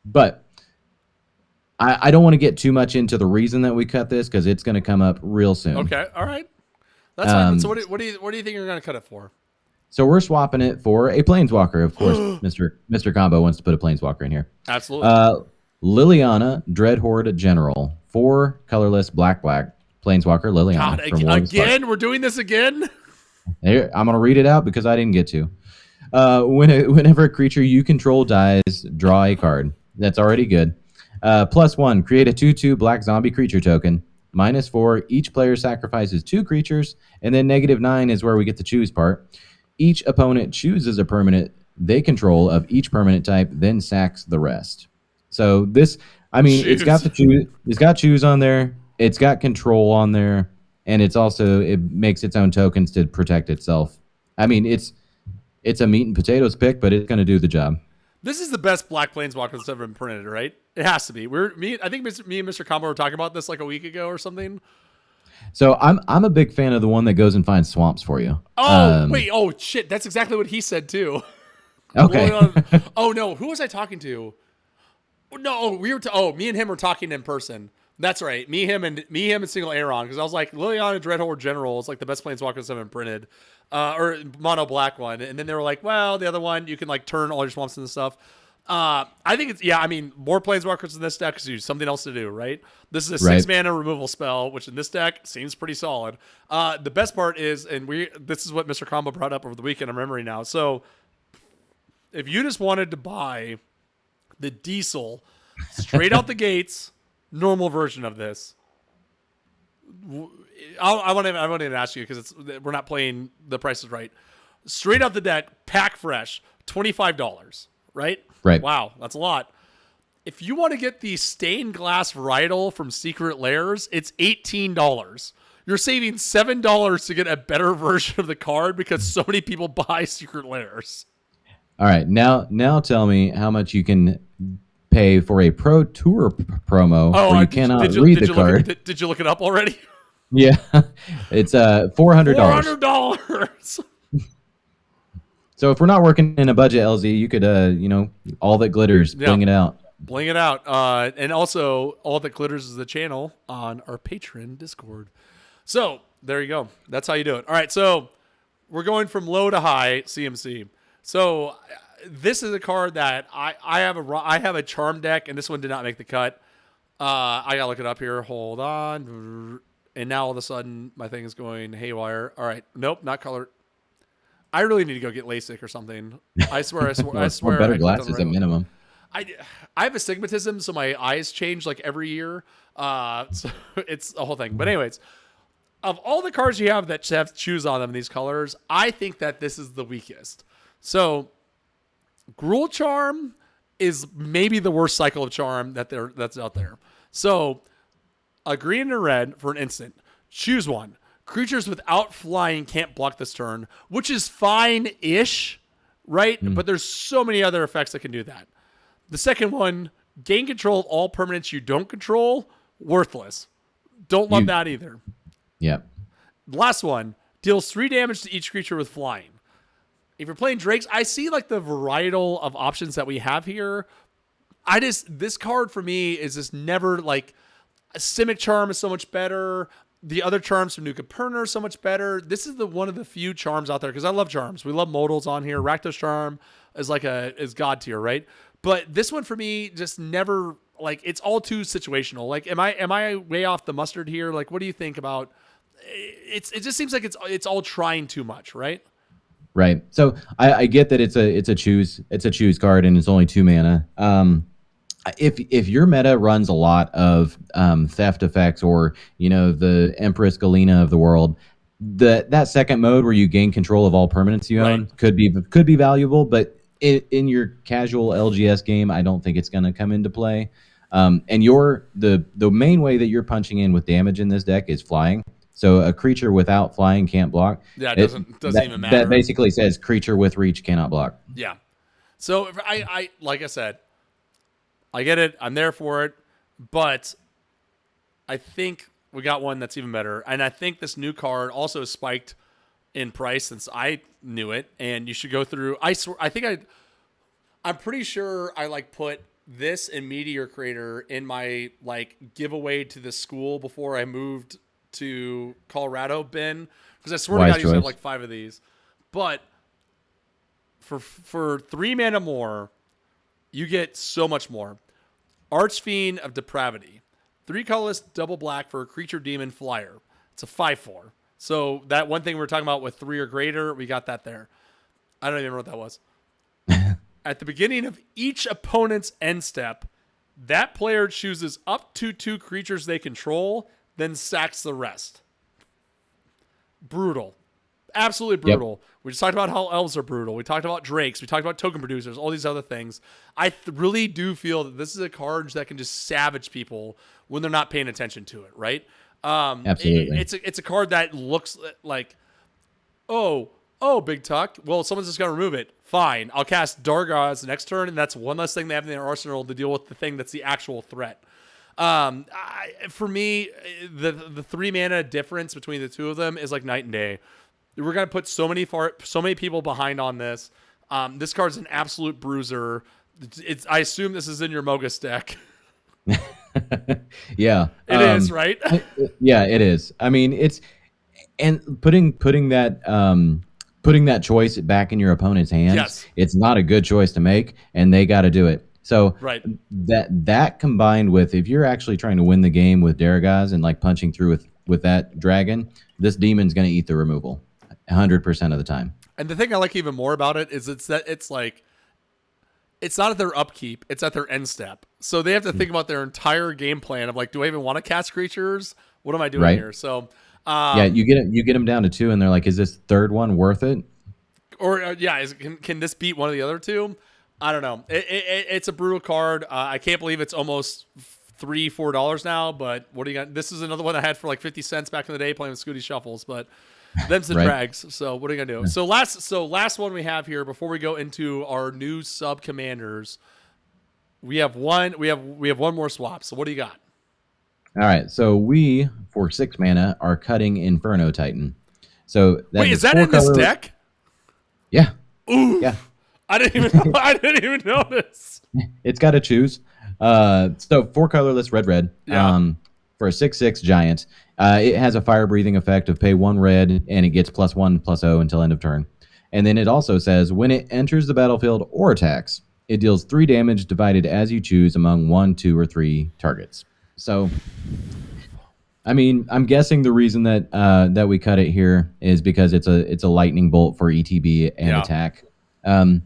But I don't want to get too much into the reason that we cut this because it's going to come up real soon. Okay, all right, that's fine. So what do you think you're gonna cut it for? So we're swapping it for a Planeswalker. Of course, Mr. Combo wants to put a Planeswalker in here. Absolutely. Liliana, Dreadhorde General, 4 colorless black Planeswalker Liliana. God, again, we're doing this again. Here, I'm gonna read it out because I didn't get to. Whenever a creature you control dies, draw a card. That's already good. +1, create a 2/2 black zombie creature token. -4, each player sacrifices 2 creatures, and then -9 is where we get the choose part. Each opponent chooses a permanent they control of each permanent type, then sacks the rest. So this, I mean, Choose. it's got the choose. It's got choose on there. It's got control on there, and it makes its own tokens to protect itself. I mean, it's a meat and potatoes pick, but it's going to do the job. This is the best black planeswalker that's ever been printed, right? It has to be. I think me and Mr. Combo were talking about this like a week ago or something. So I'm a big fan of the one that goes and finds swamps for you. Oh wait! Oh shit! That's exactly what he said too. Okay. Oh no! Who was I talking to? No, me and him were talking in person. That's right. Me, him, and Single Aaron. Because I was like, Liliana Dreadhorde General is like the best planeswalker that's ever been printed, or mono black one. And then they were like, well, the other one you can like turn all your swamps into stuff. I think it's I mean, more planeswalkers in this deck because you something else to do, right? This is a 6 mana removal spell, which in this deck seems pretty solid. The best part is, this is what Mr. Combo brought up over the weekend. I'm remembering now. So if you just wanted to buy the diesel straight out the gates, normal version of this, I won't even ask you because we're not playing The Price is Right. Straight out the deck, pack fresh, $25, right? Right. Wow, that's a lot. If you want to get the stained glass varietal from Secret Lairs, it's $18. You're saving $7 to get a better version of the card because so many people buy Secret Lairs. All right, now tell me how much you can pay for a Pro Tour promo where you cannot read the card. Did you look it up already? Yeah, it's $400. $400. So if we're not working in a budget, LZ, you could, all that glitters, bling it out. Bling it out. And also, All That Glitters is the channel on our Patreon Discord. So there you go. That's how you do it. All right, so we're going from low to high CMC. So this is a card that I have a charm deck, and this one did not make the cut. I gotta look it up here. Hold on. And now all of a sudden my thing is going haywire. All right, nope, not colored. I really need to go get LASIK or something. I swear. Or better glasses at minimum. I have astigmatism, so my eyes change like every year. So it's a whole thing. But anyways, of all the cards you have that have choose on them in these colors, I think that this is the weakest. So Gruul Charm is maybe the worst cycle of charm that's out there. So a green and a red for an instant. Choose one. Creatures without flying can't block this turn, which is fine-ish, right? But there's so many other effects that can do that. The second one, gain control of all permanents you don't control, worthless. Don't love that either. Yep. The last one, deals 3 damage to each creature with flying. If you're playing Drakes, I see like the varietal of options that we have here. This card for me is just never like, Simic Charm is so much better. The other charms from Nuka Perner are so much better. This is one of the few charms out there because I love charms. We love modals on here. Rakdos Charm is god tier, right? But this one for me just never like it's all too situational. Like, am I way off the mustard here? Like, what do you think about? It just seems like it's all trying too much, right? Right. So I get that it's a choose card and it's only 2 mana. If your meta runs a lot of theft effects or the Empress Galena of the world, that second mode where you gain control of all permanents you own could be valuable, but in your casual LGS game, I don't think it's going to come into play. And the main way that you're punching in with damage in this deck is flying. So a creature without flying can't block. Yeah, it doesn't even matter. That basically says creature with reach cannot block. Yeah. So I like I said, I get it. I'm there for it. But I think we got one that's even better. And I think this new card also spiked in price since I knew it. And you should go through. I'm pretty sure I like put this and Meteor Crater in my like giveaway to the school before I moved to Colorado bin, because I swear to God, I used to have like 5 of these. But for 3 mana more, you get so much more. Archfiend of Depravity, 3 colorless, double black for a creature demon flyer. It's a 5/4. So that one thing we were talking about with 3 or greater, we got that there. I don't even remember what that was. At the beginning of each opponent's end step, that player chooses up to 2 creatures they control, then sacks the rest. Brutal. Absolutely brutal. Yep. We just talked about how elves are brutal. We talked about drakes. We talked about token producers, all these other things. I really do feel that this is a card that can just savage people when they're not paying attention to it, right? Absolutely. It's a card that looks like, oh, BigTuck. Well, someone's just going to remove it. Fine. I'll cast Darigaaz next turn, and that's one less thing they have in their arsenal to deal with the thing that's the actual threat. For me, the 3 mana difference between the two of them is like night and day. We're going to put so many people behind on this. This card's an absolute bruiser. I assume this is in your Mogus deck. Yeah. It is, right? Yeah, it is. I mean, it's... And putting that choice back in your opponent's hands, yes. It's not a good choice to make, and they got to do it. So right. that combined with, if you're actually trying to win the game with Darigaaz and like punching through with that dragon, this demon's going to eat the removal 100% of the time. And the thing I like even more about it is it's not at their upkeep, it's at their end step. So they have to think about their entire game plan of like, do I even want to cast creatures? What am I doing here? So yeah, you get them down to 2, and they're like, "Is this third one worth it?" Or can this beat one of the other 2? I don't know. It's a brutal card. I can't believe it's almost $3-4 now. But what do you got? This is another one I had for like 50 cents back in the day playing with Scooty Shuffles. But them's the drags. So what are you gonna do? So last one we have here before we go into our new sub commanders. We have one more swap. So what do you got? All right, so we, for 6 mana, are cutting Inferno Titan. So wait, is that in this deck? Yeah. Ooh. Yeah. I didn't even notice. It's got to choose. So 4 colorless, red. Yeah. For a 6/6 giant. It has a fire breathing effect of pay 1 red, and it gets +1/+0 until end of turn. And then it also says when it enters the battlefield or attacks, it deals 3 damage divided as you choose among 1, 2, or 3 targets. So, I mean, I'm guessing the reason that we cut it here is because it's a lightning bolt for ETB and attack. I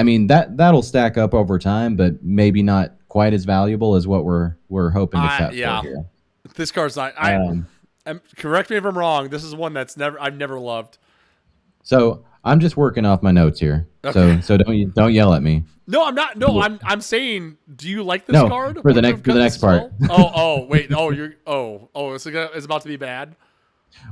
mean that'll stack up over time, but maybe not quite as valuable as what we're hoping to cut for here. This card's not. Correct me if I'm wrong. This is one I've never loved. So I'm just working off my notes here. Okay. So don't yell at me. No, I'm not. No, I'm saying, do you like this card? For the next part. Wait. It's about to be bad.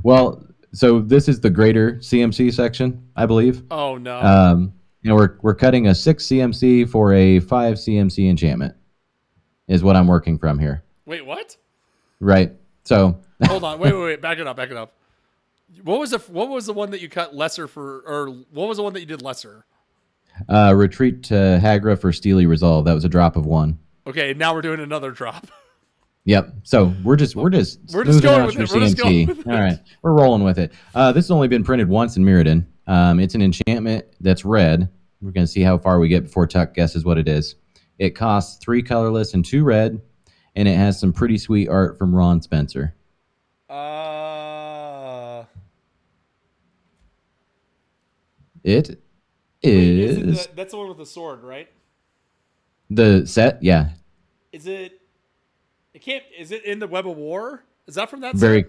Well, so this is the greater CMC section, I believe. Oh no. We're cutting a 6 CMC for a 5 CMC enchantment, is what I'm working from here. Wait, what? Right. So hold on. Wait. Back it up. What was the one that you cut lesser for, or what was the one that you did lesser? Retreat to Hagra for Steely Resolve. That was a drop of 1. Okay, now we're doing another drop. Yep. So we're just going with it. CMC. All right, we're rolling with it. This has only been printed once in Mirrodin. It's an enchantment that's red. We're gonna see how far we get before Tuck guesses what it is. It costs 3 colorless and 2 red, and it has some pretty sweet art from Ron Spencer. It is. That's the one with the sword, right? The set, yeah. Is it? It can't. Is it in the Web of War? Is that from that? Very,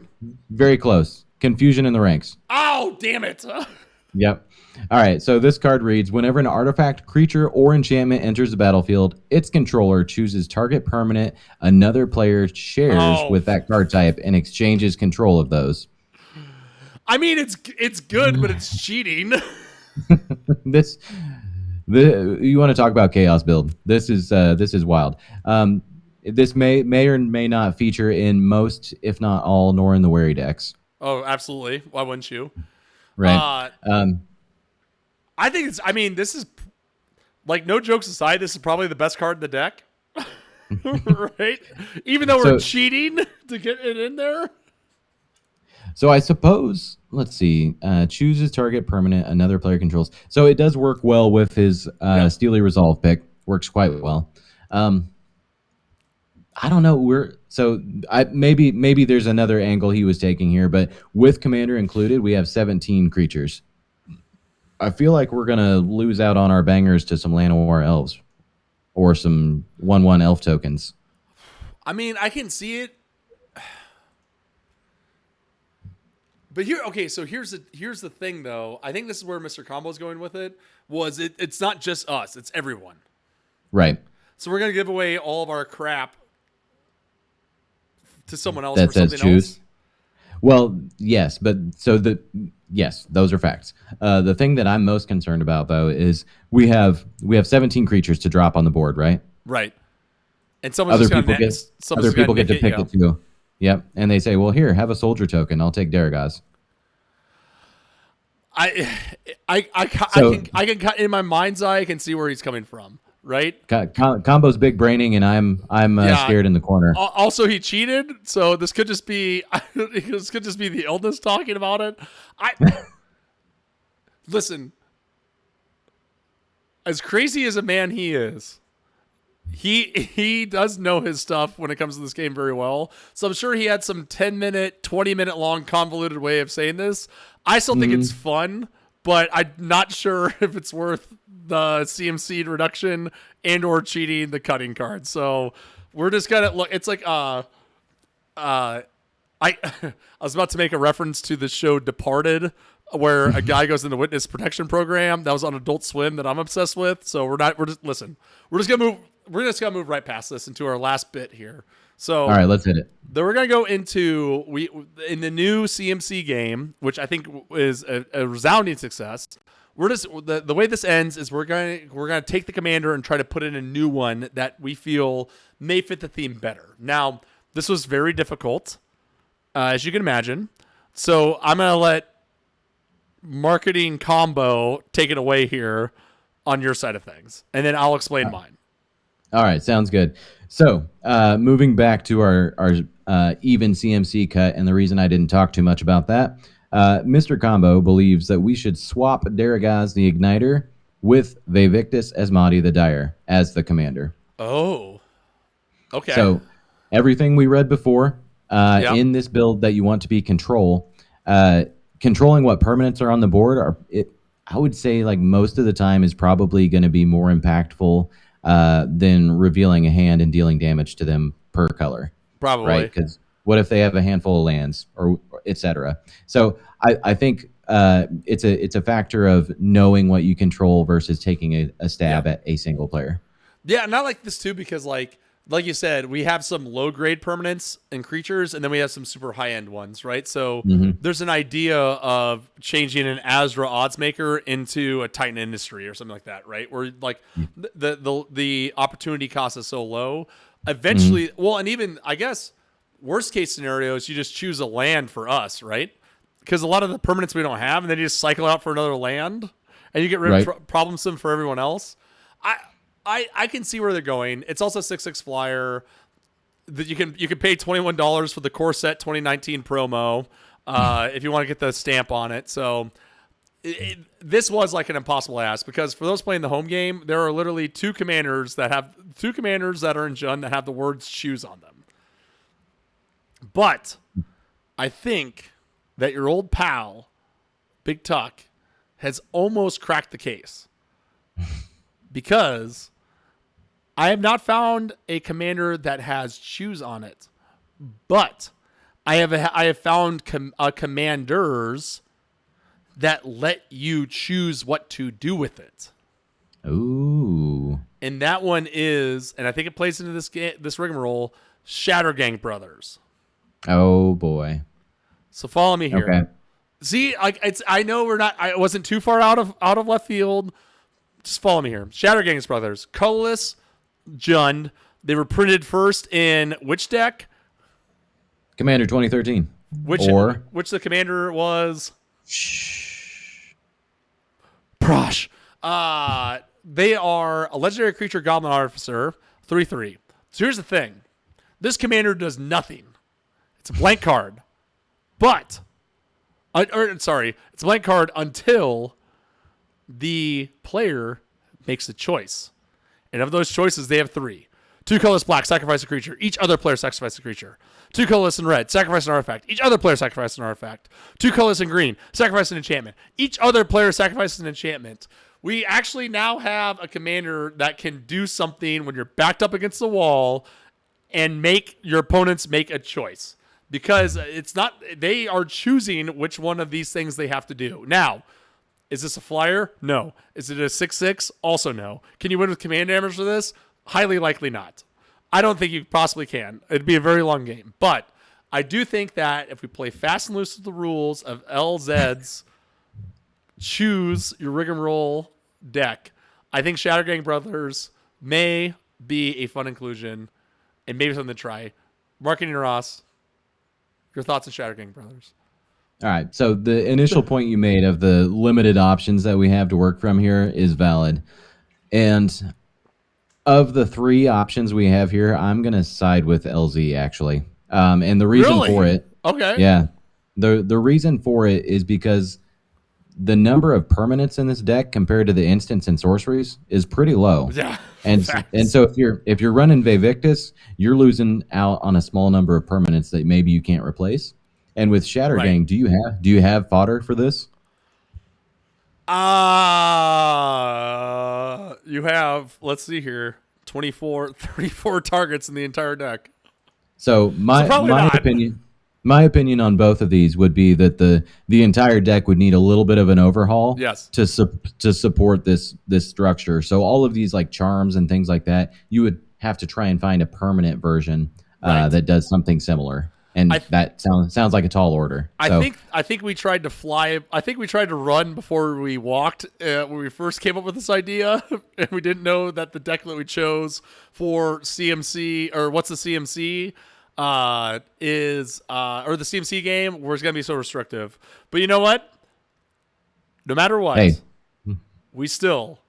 very close. Confusion in the ranks. Oh, damn it! Yep. All right. So this card reads: whenever an artifact, creature, or enchantment enters the battlefield, its controller chooses target permanent another player shares with that card type and exchanges control of those. I mean, it's good, but it's cheating. You want to talk about chaos build? This is wild. This may or may not feature in most, if not all, Nor in the Wary decks. Oh, absolutely. Why wouldn't you? Right. I think it's. I mean, this is like, no jokes aside. This is probably the best card in the deck, right? Even though we're cheating to get it in there. So I suppose, let's see, chooses target permanent another player controls. So it does work well with his Steely Resolve pick. Works quite well. I don't know. Maybe there's another angle he was taking here, but with Commander included, we have 17 creatures. I feel like we're gonna lose out on our bangers to some Llanowar elves or some 1/1 elf tokens. I mean, I can see it. But so here's the thing, though. I think this is where Mr. Combo's going with it. It's not just us; it's everyone. Right. So we're gonna give away all of our crap to someone else that for says something choose. else. Well, yes, but yes, those are facts. The thing that I'm most concerned about, though, is we have 17 creatures to drop on the board, right? Right. And other people get to pick it too. Yep, and they say, "Well, here, have a soldier token. I'll take Darigaaz." I can in my mind's eye, I can see where he's coming from. Right. Combo's big braining, and I'm scared in the corner. Also, he cheated, so this could just be the illness talking about it. Listen. As crazy as a man he is, he does know his stuff when it comes to this game very well. So I'm sure he had some 10-minute, 20-minute long convoluted way of saying this. I still think it's fun, but I'm not sure if it's worth the CMC reduction and or cheating the cutting card. So we're just gonna look. It's like I was about to make a reference to the show Departed, where a guy goes in the witness protection program that was on Adult Swim that I'm obsessed with. So we're just gonna move right past this into our last bit here. So all right, let's hit it. Then we're gonna go into in the new CMC game, which I think is a resounding success. We're just the way this ends is we're gonna take the commander and try to put in a new one that we feel may fit the theme better. Now, this was very difficult, as you can imagine. So I'm gonna let Marketing Combo take it away here on your side of things, and then I'll explain mine. All right, sounds good. So, moving back to our even CMC cut, and the reason I didn't talk too much about that, Mr. Combo believes that we should swap Darigaaz the Igniter with Vindictive Lich the Dire as the commander. Oh, okay. So, everything we read before in this build that you want to be controlling what permanents are on the board, I would say like most of the time is probably going to be more impactful than revealing a hand and dealing damage to them per color. Probably. Right? Because what if they have a handful of lands or etc. So I think it's a factor of knowing what you control versus taking a stab at a single player. Yeah, and I like this too because like you said, we have some low grade permanents and creatures, and then we have some super high end ones, right? So there's an idea of changing an Azra Oddsmaker into a Titan Industry or something like that, right? Where like the opportunity cost is so low. Eventually, well, and even I guess worst case scenario is you just choose a land for us, right? Because a lot of the permanents we don't have, and then you just cycle out for another land, and you get rid of problem sim for everyone else. I can see where they're going. It's also a 6/6 flyer that you can pay $21 for the core set 2019 promo if you want to get the stamp on it. So this was like an impossible ask because for those playing the home game, there are literally two commanders that are in Jund that have the words choose on them. But I think that your old pal BigTuck has almost cracked the case because I have not found a commander that has choose on it, but I have found commanders that let you choose what to do with it. Ooh. And that one is, and I think it plays into this rigmarole, Shattergang Brothers. Oh boy. So follow me here. Okay. See, like I know I wasn't too far out of left field. just follow me here. Shattergang's Brothers, colorless, Jund. They were printed first in which deck? Commander 2013. Which the commander was? Prosh. They are a legendary creature, Goblin Artificer, 3/3. So here's the thing. This commander does nothing. It's a blank card. But, it's a blank card until the player makes a choice. And of those choices, they have 3. 2 colorless black, sacrifice a creature. Each other player sacrifices a creature. 2 colorless in red, sacrifice an artifact. Each other player sacrifices an artifact. 2 colorless in green, sacrifice an enchantment. Each other player sacrifices an enchantment. We actually now have a commander that can do something when you're backed up against the wall and make your opponents make a choice. Because they are choosing which one of these things they have to do. Now, is this a flyer? No. Is it a 6/6? Also no. Can you win with command damage for this? Highly likely not. I don't think you possibly can. It'd be a very long game. But I do think that if we play fast and loose with the rules of LZ's choose your rigmarole deck, I think Shattergang Brothers may be a fun inclusion and maybe something to try. MarketingRoss, your thoughts on Shattergang Brothers? All right. So the initial point you made of the limited options that we have to work from here is valid. And of the 3 options we have here, I'm going to side with LZ, actually. And the reason for it... Okay. Yeah. The reason for it is because the number of permanents in this deck compared to the instants and sorceries is pretty low. Yeah. And so if you're running Vindictus, you're losing out on a small number of permanents that maybe you can't replace. And with Shattergang, right. do you have fodder for this? You have, let's see here, 34 targets in the entire deck. So my opinion on both of these would be that the entire deck would need a little bit of an overhaul. Yes. To support this structure. So all of these like charms and things like that, you would have to try and find a permanent version that does something similar. And that sounds like a tall order. I think we tried to fly. I think we tried to run before we walked when we first came up with this idea, and we didn't know that the deck that we chose for CMC or what's the CMC or the CMC game was going to be so restrictive. But you know what? No matter what, we still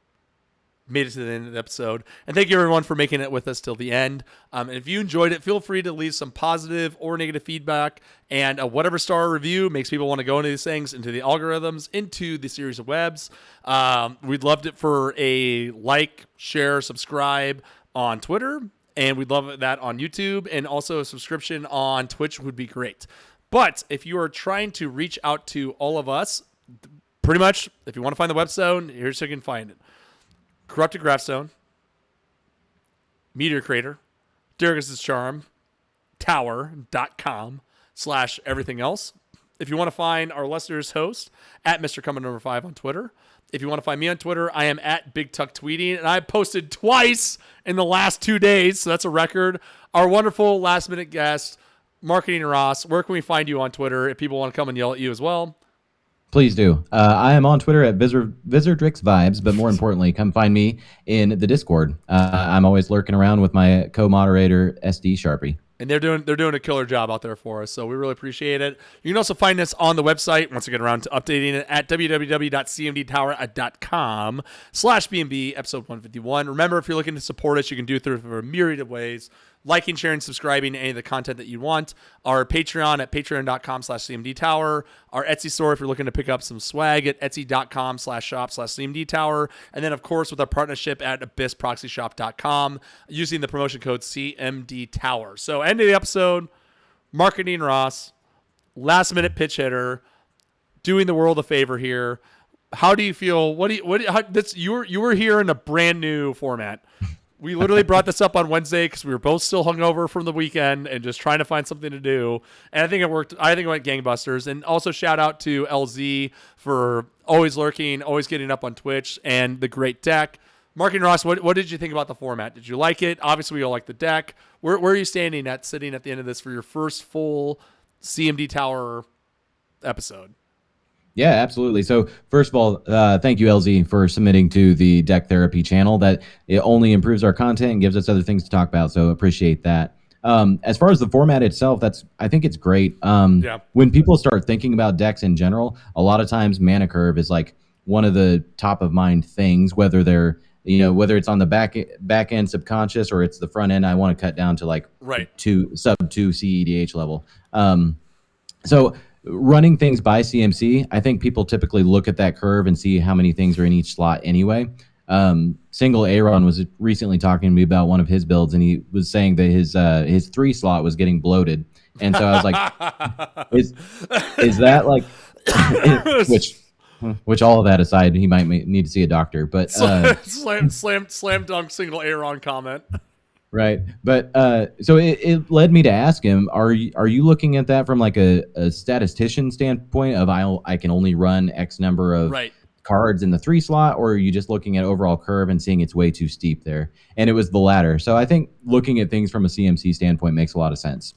made it to the end of the episode. And thank you, everyone, for making it with us till the end. And if you enjoyed it, feel free to leave some positive or negative feedback. And whatever star review makes people want to go into these things, into the algorithms, into the series of webs. We'd love it for a like, share, subscribe on Twitter. And we'd love that on YouTube. And also a subscription on Twitch would be great. But if you are trying to reach out to all of us, pretty much, if you want to find the website, here's how you can find it. Corrupted Graphstone, Meteor Crater, Darigaaz's Charm, tower.com/everything else. If you want to find our illustrious host, at Mr. Coming Number 5 on Twitter. If you want to find me on Twitter, I am at BigTuck tweeting, and I posted twice in the last 2 days, so that's a record. Our wonderful last-minute guest, MarketingRoss, where can we find you on Twitter if people want to come and yell at you as well? Please do. I am on Twitter at VizardRixVibes, but more importantly, come find me in the Discord. I'm always lurking around with my co-moderator, SD Sharpie. And they're doing a killer job out there for us, so we really appreciate it. You can also find us on the website, once we get around to updating it, at www.cmdtower.com/BNB, episode 151. Remember, if you're looking to support us, you can do it through a myriad of ways. Liking, sharing, subscribing to any of the content that you want. Our Patreon at patreon.com/CMDTower. Our Etsy store if you're looking to pick up some swag at etsy.com/shop/CMDTower. And then, of course, with our partnership at abyssproxyshop.com using the promotion code CMDTower. So, end of the episode, MarketingRoss, last-minute pitch hitter, doing the world a favor here. How do you feel? You were here in a brand new format. We literally brought this up on Wednesday because we were both still hungover from the weekend and just trying to find something to do. And I think it worked. I think it went gangbusters. And also shout out to LZ for always lurking, always getting up on Twitch, and the great deck. MarketingRoss, what did you think about the format? Did you like it? Obviously, we all like the deck. Where are you sitting at the end of this for your first full CMD Tower episode? Yeah, absolutely. So first of all, thank you, LZ, for submitting to the Deck Therapy channel. That it only improves our content and gives us other things to talk about. So appreciate that. As far as the format itself, I think it's great. Yeah. When people start thinking about decks in general, a lot of times mana curve is like one of the top of mind things, whether they're whether it's on the back end subconscious or it's the front end. I want to cut down to like Right. sub 2 CEDH level. So running things by CMC, I think people typically look at that curve and see how many things are in each slot anyway. Single Aaron was recently talking to me about one of his builds, and he was saying that his 3 slot was getting bloated. And so I was like, is that like, which all of that aside, he might need to see a doctor, but slam dunk single Aaron comment. Right. But so it led me to ask him, are you looking at that from like a statistician standpoint of I can only run X number of cards in the 3 slot, or are you just looking at overall curve and seeing it's way too steep there? And it was the latter. So I think looking at things from a CMC standpoint makes a lot of sense.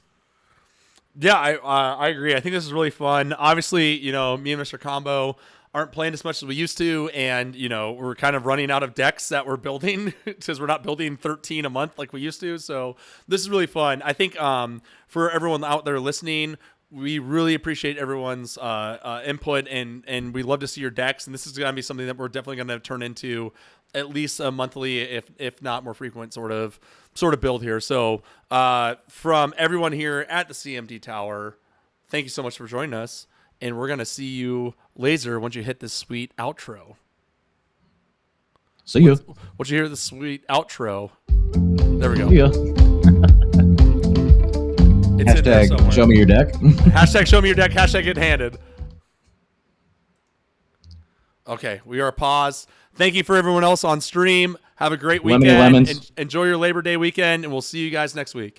Yeah, I agree. I think this is really fun. Obviously, me and Mr. Combo aren't playing as much as we used to, and we're kind of running out of decks that we're building because we're not building 13 a month like we used to. So this is really fun. I think for everyone out there listening, we really appreciate everyone's input, and we love to see your decks. And this is going to be something that we're definitely going to turn into at least a monthly, if not more frequent, sort of build here. So from everyone here at the CMD Tower, thank you so much for joining us. And we're going to see you laser once you hit this sweet outro. See you. Once you hear the sweet outro. There we go. See ya. It's Hashtag show me your deck. Hashtag show me your deck. Hashtag get handed. Okay, we are paused. Thank you for everyone else on stream. Have a great weekend. Lemony lemons. Enjoy your Labor Day weekend, and we'll see you guys next week.